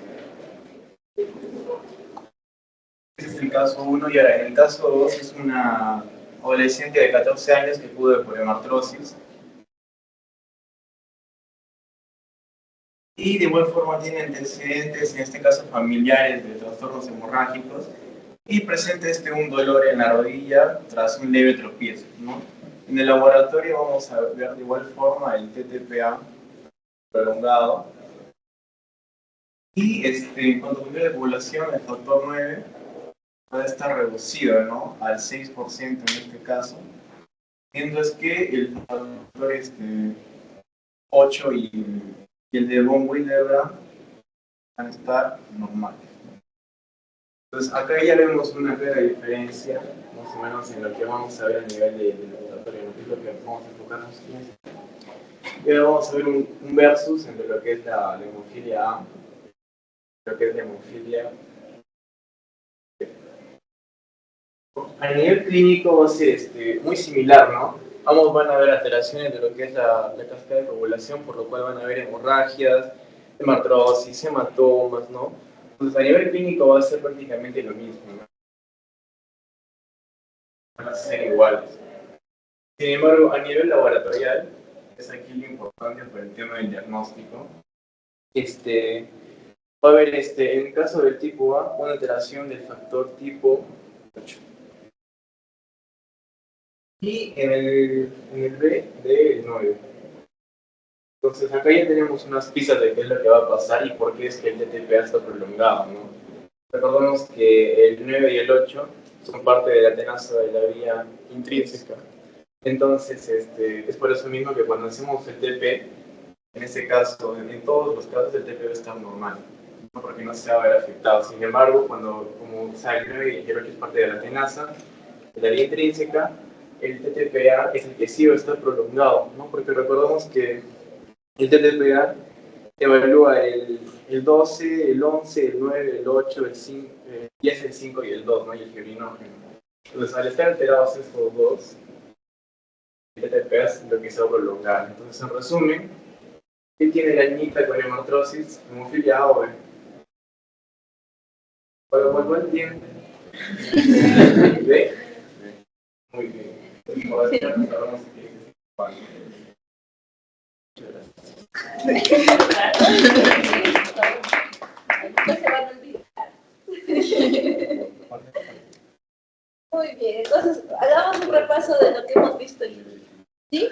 Ese es el caso 1, y ahora en el caso 2 es una adolescente de 14 años que pudo de poliomartrosis. Y de igual forma tiene antecedentes, en este caso familiares, de trastornos hemorrágicos, y presenta un dolor en la rodilla tras un leve tropiezo, ¿no? En el laboratorio vamos a ver de igual forma el TTPA prolongado. Y en cuanto a nivel de población, el factor 9 puede estar reducido, ¿no? Al 6% en este caso, mientras que el factor 8 y el de von Willebrand van a estar normales. Entonces, acá ya vemos una clara diferencia, más o menos en lo que vamos a ver a nivel del laboratorio, ¿no? Que es lo que vamos a enfocarnos en. Y ahora vamos a ver un versus entre lo que es la hemofilia A y lo que es la hemofilia B. A nivel clínico va a ser muy similar, ¿no? Ambos van a haber alteraciones de lo que es la cascada de coagulación, por lo cual van a haber hemorragias, hemartrosis, hematomas, ¿no? Entonces, a nivel clínico va a ser prácticamente lo mismo, ¿no? Van a ser iguales. Sin embargo, a nivel laboratorial, es aquí lo importante por el tema del diagnóstico. Va a haber, en el caso del tipo A, una alteración del factor tipo 8. Y en el B, del 9. Entonces, acá ya tenemos unas pistas de qué es lo que va a pasar y por qué es que el TTPA está prolongado, ¿no? Recordemos que el 9 y el 8 son parte de la tenaza de la vía intrínseca. Entonces, es por eso mismo que cuando hacemos el TP, en este caso, en todos los casos, el TP va a estar normal, ¿no? Porque no se va a ver afectado. Sin embargo, como el 9 y el 8 es parte de la tenaza, de la vía intrínseca, el TTPA es el que sí va a estar prolongado, ¿no? Porque recordemos que el TTPA evalúa el 12, el 11, el 9, el 8, el 5, y es el 5 y el 2, ¿no? Y el fibrinógeno. Entonces, al estar alterados estos dos, el TTPA es lo que se va a prolongar. Entonces, en resumen, ¿qué tiene la niñita con hemartrosis? Hemofilia A o B. ¿Cuál tiene? ¿B? Muy bien. Ahora ya nos hablamos de Muy bien, entonces hagamos un repaso de lo que hemos visto hoy, ¿sí?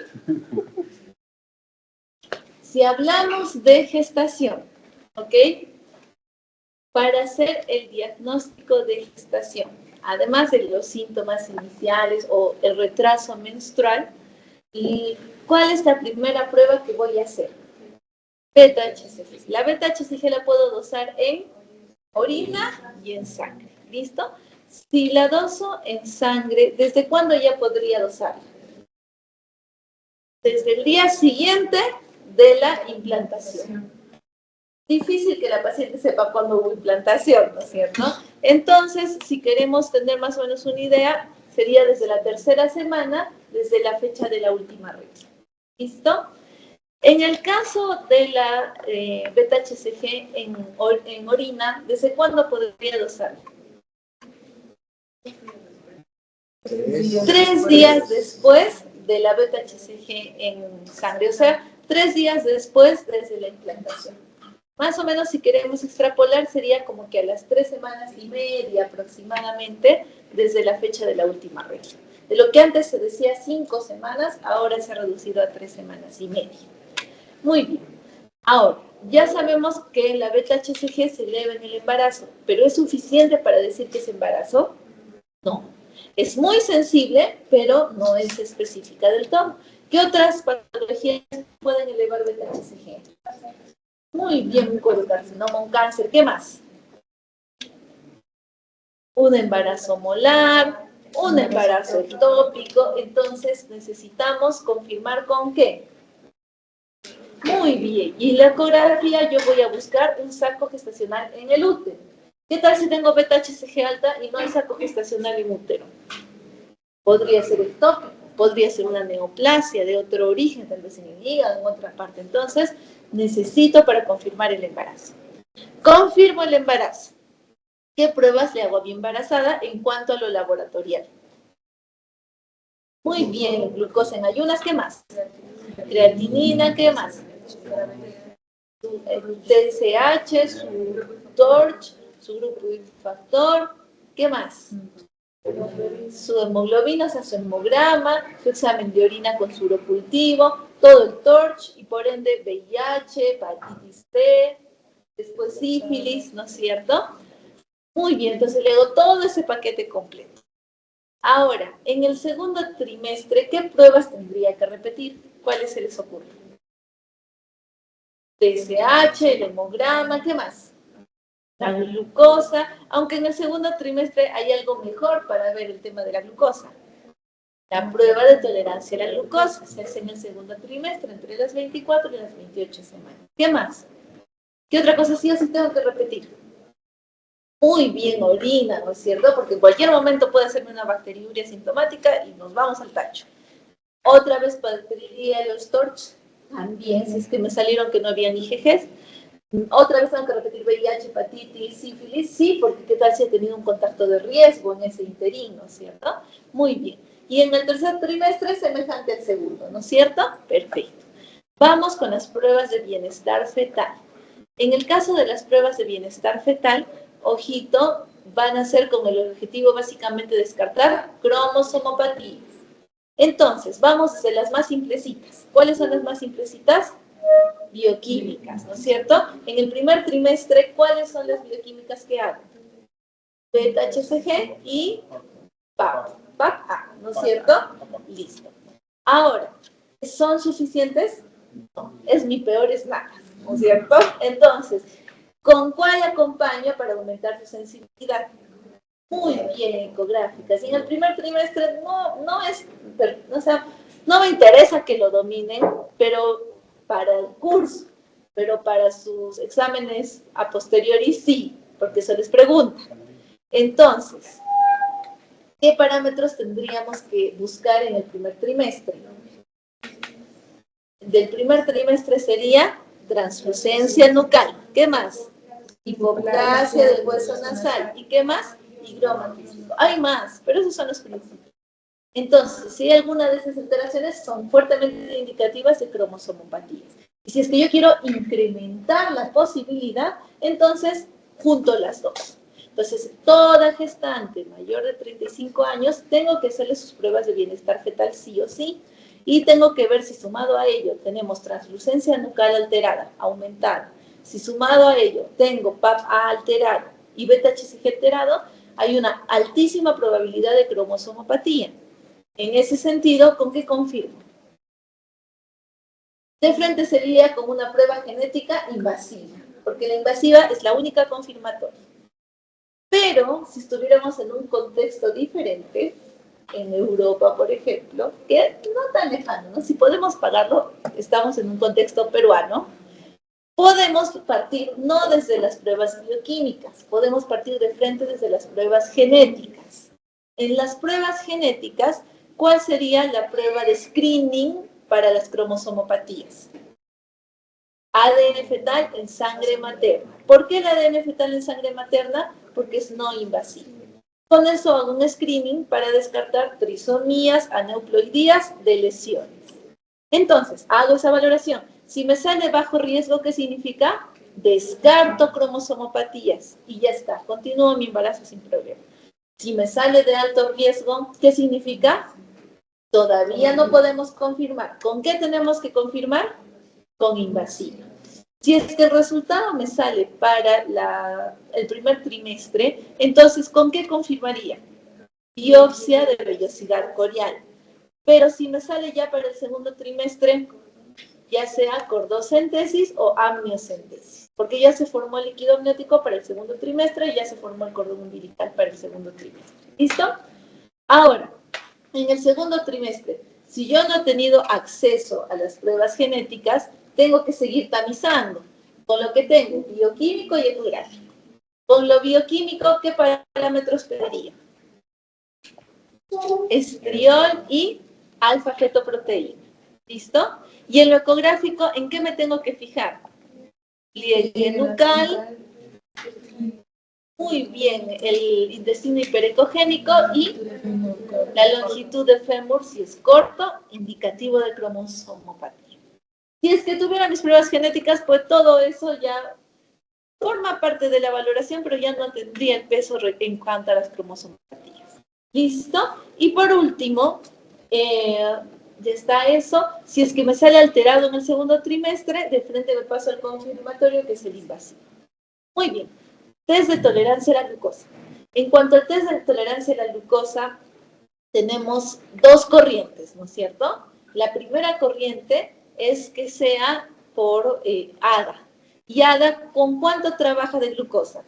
Si hablamos de gestación, ¿ok? Para hacer el diagnóstico de gestación, además de los síntomas iniciales o el retraso menstrual, ¿cuál es la primera prueba que voy a hacer? Beta-HCG. La beta-HCG la puedo dosar en orina y en sangre, ¿listo? Si la doso en sangre, ¿desde cuándo ya podría dosarla? Desde el día siguiente de la implantación. Difícil que la paciente sepa cuándo hubo implantación, ¿no es cierto? Entonces, si queremos tener más o menos una idea, sería desde la tercera semana, desde la fecha de la última regla. ¿Listo? En el caso de la beta-HCG en orina, ¿desde cuándo podría dosarla? 3 días después de la beta-HCG en sangre, o sea, 3 días después desde la implantación. Más o menos, si queremos extrapolar, sería como que a las 3 semanas y media aproximadamente desde la fecha de la última regla. De lo que antes se decía 5 semanas, ahora se ha reducido a 3 semanas y media. Muy bien. Ahora, ya sabemos que la beta-HCG se eleva en el embarazo, pero ¿es suficiente para decir que es embarazo? No. Es muy sensible, pero no es específica del todo. ¿Qué otras patologías pueden elevar beta-HCG? Muy bien, un colocarcinoma, un cáncer. ¿Qué más? Un embarazo molar, un embarazo ectópico. Entonces, necesitamos confirmar con qué. Muy bien. Y la ecografía, yo voy a buscar un saco gestacional en el útero. ¿Qué tal si tengo beta-HCG alta y no hay saco gestacional en útero? Podría ser ectópico, podría ser una neoplasia de otro origen, tal vez en el hígado, en otra parte. Entonces, necesito para confirmar el embarazo. Confirmo el embarazo. ¿Qué pruebas le hago a mi embarazada en cuanto a lo laboratorial? Muy bien, glucosa en ayunas, ¿qué más? Creatinina, ¿qué más? Su TSH, su TORCH, su grupo y factor, ¿qué más? Su hemoglobina, o sea, su hemograma, su examen de orina con su urocultivo, todo el TORCH y por ende VIH, hepatitis C, después sífilis, ¿no es cierto? Muy bien, entonces le hago todo ese paquete completo. Ahora, en el segundo trimestre, ¿qué pruebas tendría que repetir? ¿Cuáles se les ocurre? TSH, el hemograma, ¿qué más? La glucosa, aunque en el segundo trimestre hay algo mejor para ver el tema de la glucosa. La prueba de tolerancia a la glucosa se hace en el segundo trimestre, entre las 24 y las 28 semanas. ¿Qué más? ¿Qué otra cosa sí o sí tengo que repetir? Muy bien, orina, ¿no es cierto? Porque en cualquier momento puede hacerme una bacteriuria sintomática y nos vamos al tacho. Otra vez pediría los TORCH, también, si es que me salieron que no habían IgGs. Otra vez tengo que repetir VIH, hepatitis, sífilis, sí, porque qué tal si he tenido un contacto de riesgo en ese interín, ¿no es cierto? Muy bien. Y en el tercer trimestre, semejante al segundo, ¿no es cierto? Perfecto. Vamos con las pruebas de bienestar fetal. En el caso de las pruebas de bienestar fetal, ojito, van a ser con el objetivo básicamente de descartar cromosomopatías. Entonces, vamos desde las más simplecitas. ¿Cuáles son las más simplecitas? Bioquímicas, ¿no es cierto? En el primer trimestre, ¿cuáles son las bioquímicas que hago? Beta-HCG y PAP-A, ¿no es cierto? Listo. Ahora, ¿son suficientes? No, es mi peor snack, ¿no es cierto? Entonces, ¿con cuál acompaño para aumentar su sensibilidad? Muy bien, ecográficas. Y en el primer trimestre no me interesa que lo dominen, pero para el curso, pero para sus exámenes a posteriori sí, porque se les pregunta. Entonces, ¿qué parámetros tendríamos que buscar en el primer trimestre? Del primer trimestre sería translucencia nucal. ¿Qué más? Hipoplasia del hueso nasal. ¿Y qué más? Higroma quístico. Hay más, pero esos son los principios. Entonces, si hay alguna de esas alteraciones, son fuertemente indicativas de cromosomopatías. Y si es que yo quiero incrementar la posibilidad, entonces junto las dos. Entonces, toda gestante mayor de 35 años, tengo que hacerle sus pruebas de bienestar fetal sí o sí, y tengo que ver si sumado a ello tenemos translucencia nucal alterada, aumentada. Si sumado a ello tengo PAP-A alterado y beta-HCG alterado, hay una altísima probabilidad de cromosomopatía. En ese sentido, ¿con qué confirmo? De frente sería con una prueba genética invasiva, porque la invasiva es la única confirmatoria. Pero, si estuviéramos en un contexto diferente, en Europa, por ejemplo, que no tan lejano, ¿no? Si podemos pagarlo, estamos en un contexto peruano, podemos partir no desde las pruebas bioquímicas, podemos partir de frente desde las pruebas genéticas. En las pruebas genéticas, ¿cuál sería la prueba de screening para las cromosomopatías? ADN fetal en sangre materna. ¿Por qué el ADN fetal en sangre materna? Porque es no invasivo. Con eso hago un screening para descartar trisomías aneuploidías de lesiones. Entonces, hago esa valoración. Si me sale bajo riesgo, ¿qué significa? Descarto cromosomopatías y ya está. Continúo mi embarazo sin problema. Si me sale de alto riesgo, ¿qué significa? Todavía no podemos confirmar. ¿Con qué tenemos que confirmar? Con invasiva. Si es que el resultado me sale para el primer trimestre, entonces, ¿con qué confirmaría? Biopsia de vellosidad corial. Pero si me sale ya para el segundo trimestre, ya sea cordocentesis o amniocentesis, porque ya se formó el líquido amniótico para el segundo trimestre y ya se formó el cordón umbilical para el segundo trimestre. ¿Listo? Ahora, en el segundo trimestre, si yo no he tenido acceso a las pruebas genéticas, tengo que seguir tamizando con lo que tengo, bioquímico y ecográfico. Con lo bioquímico, ¿qué parámetros pediría? Estriol y alfa-fetoproteína. ¿Listo? Y en lo ecográfico, ¿en qué me tengo que fijar? Pliegue nucal, muy bien, el intestino hiperecogénico y la longitud de fémur, si es corto, indicativo de cromosomopatía. Si es que tuviera mis pruebas genéticas, pues todo eso ya forma parte de la valoración, pero ya no tendría el peso en cuanto a las cromosomopatías. ¿Listo? Y por último, ya está eso. Si es que me sale alterado en el segundo trimestre, de frente me paso al confirmatorio, que es el invasivo. Muy bien. Test de tolerancia a la glucosa. En cuanto al test de tolerancia a la glucosa, tenemos dos corrientes, ¿no es cierto? La primera corriente es que sea por ADA. ¿Y ADA con cuánto trabaja de glucosa?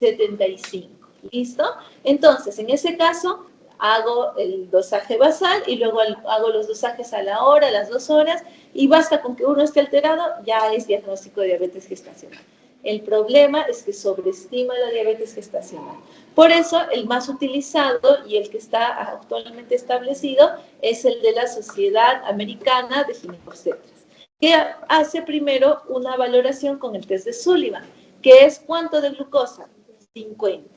75. ¿Listo? Entonces, en ese caso, hago el dosaje basal y luego hago los dosajes a la hora, a las 2 horas, y basta con que uno esté alterado, ya es diagnóstico de diabetes gestacional. El problema es que sobreestima la diabetes gestacional. Por eso, el más utilizado y el que está actualmente establecido es el de la Sociedad Americana de Ginecobstetras, que hace primero una valoración con el test de Sullivan, que es ¿cuánto de glucosa? 50.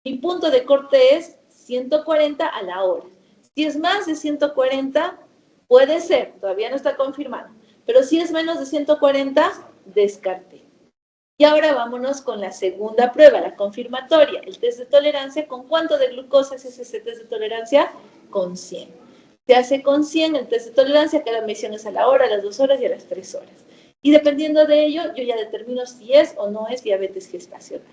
Mi punto de corte es 140 a la hora. Si es más de 140, puede ser, todavía no está confirmado, pero si es menos de 140, descarté. Y ahora vámonos con la segunda prueba, la confirmatoria, el test de tolerancia. ¿Con cuánto de glucosa se hace ese test de tolerancia? Con 100. Se hace con 100 el test de tolerancia, cada medición es a la hora, a las 2 horas y a las 3 horas. Y dependiendo de ello, yo ya determino si es o no es diabetes gestacional.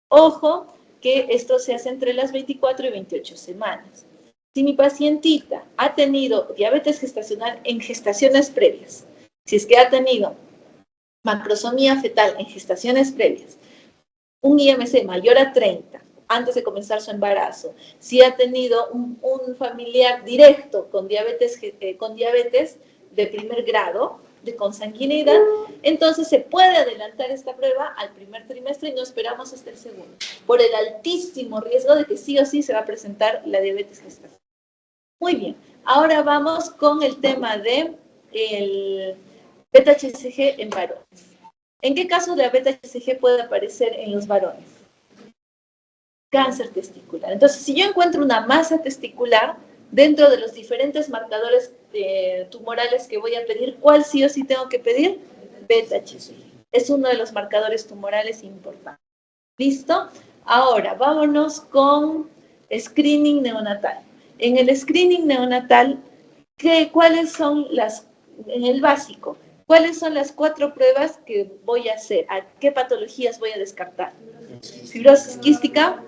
Ojo, que esto se hace entre las 24 y 28 semanas. Si mi pacientita ha tenido diabetes gestacional en gestaciones previas, si es que ha tenido macrosomía fetal en gestaciones previas, un IMC mayor a 30 antes de comenzar su embarazo, si ha tenido un familiar directo con diabetes de primer grado, de consanguinidad, entonces se puede adelantar esta prueba al primer trimestre y no esperamos hasta el segundo, por el altísimo riesgo de que sí o sí se va a presentar la diabetes gestacional. Muy bien, ahora vamos con el tema de el beta-HCG en varones. ¿En qué caso de la beta-HCG puede aparecer en los varones? Cáncer testicular. Entonces, si yo encuentro una masa testicular, dentro de los diferentes marcadores tumorales que voy a pedir, ¿cuál sí o sí tengo que pedir? Beta-HCG. Es uno de los marcadores tumorales importantes. ¿Listo? Ahora, vámonos con screening neonatal. En el screening neonatal, ¿cuáles son en el básico, cuáles son las 4 pruebas que voy a hacer? ¿A qué patologías voy a descartar? Fibrosis quística,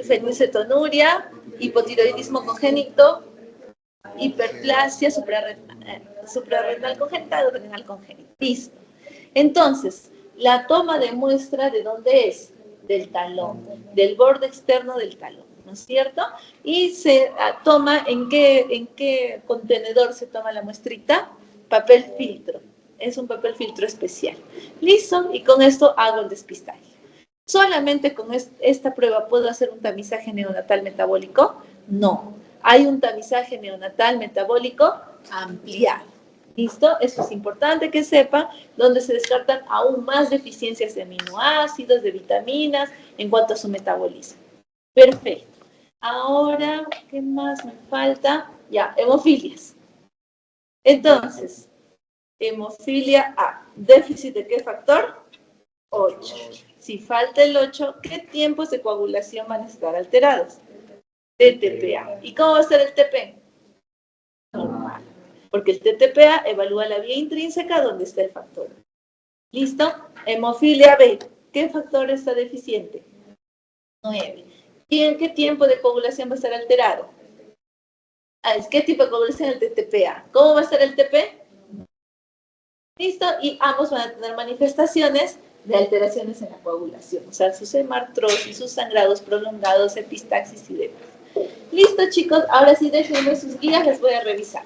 fenilcetonuria, hipotiroidismo congénito, hiperplasia suprarrenal congénita o renal congénita. Listo. Entonces, la toma de muestra, ¿de dónde es? Del talón, del borde externo del talón, ¿no es cierto? Y se toma, ¿en qué contenedor se toma la muestrita? Papel filtro. Es un papel filtro especial. Listo, y con esto hago el despistaje. ¿Solamente con esta prueba puedo hacer un tamizaje neonatal metabólico? No. Hay un tamizaje neonatal metabólico ampliado. ¿Listo? Eso es importante que sepan, donde se descartan aún más deficiencias de aminoácidos, de vitaminas, en cuanto a su metabolismo. Perfecto. Ahora, ¿qué más me falta? Ya, hemofilias. Entonces, hemofilia A. ¿Déficit de qué factor? 8. Si falta el 8, ¿qué tiempos de coagulación van a estar alterados? TTPA. ¿Y cómo va a ser el TP? Normal. Porque el TTPA evalúa la vía intrínseca donde está el factor. ¿Listo? Hemofilia B. ¿Qué factor está deficiente? 9. ¿Y en qué tiempo de coagulación va a estar alterado? ¿Qué tipo de coagulación? El TTPA. ¿Cómo va a ser el TP? ¿Listo? Y ambos van a tener manifestaciones de alteraciones en la coagulación, o sea, sus hemartrosis, sus sangrados prolongados, epistaxis y demás. Listo, chicos, ahora sí déjenme sus guías, les voy a revisar.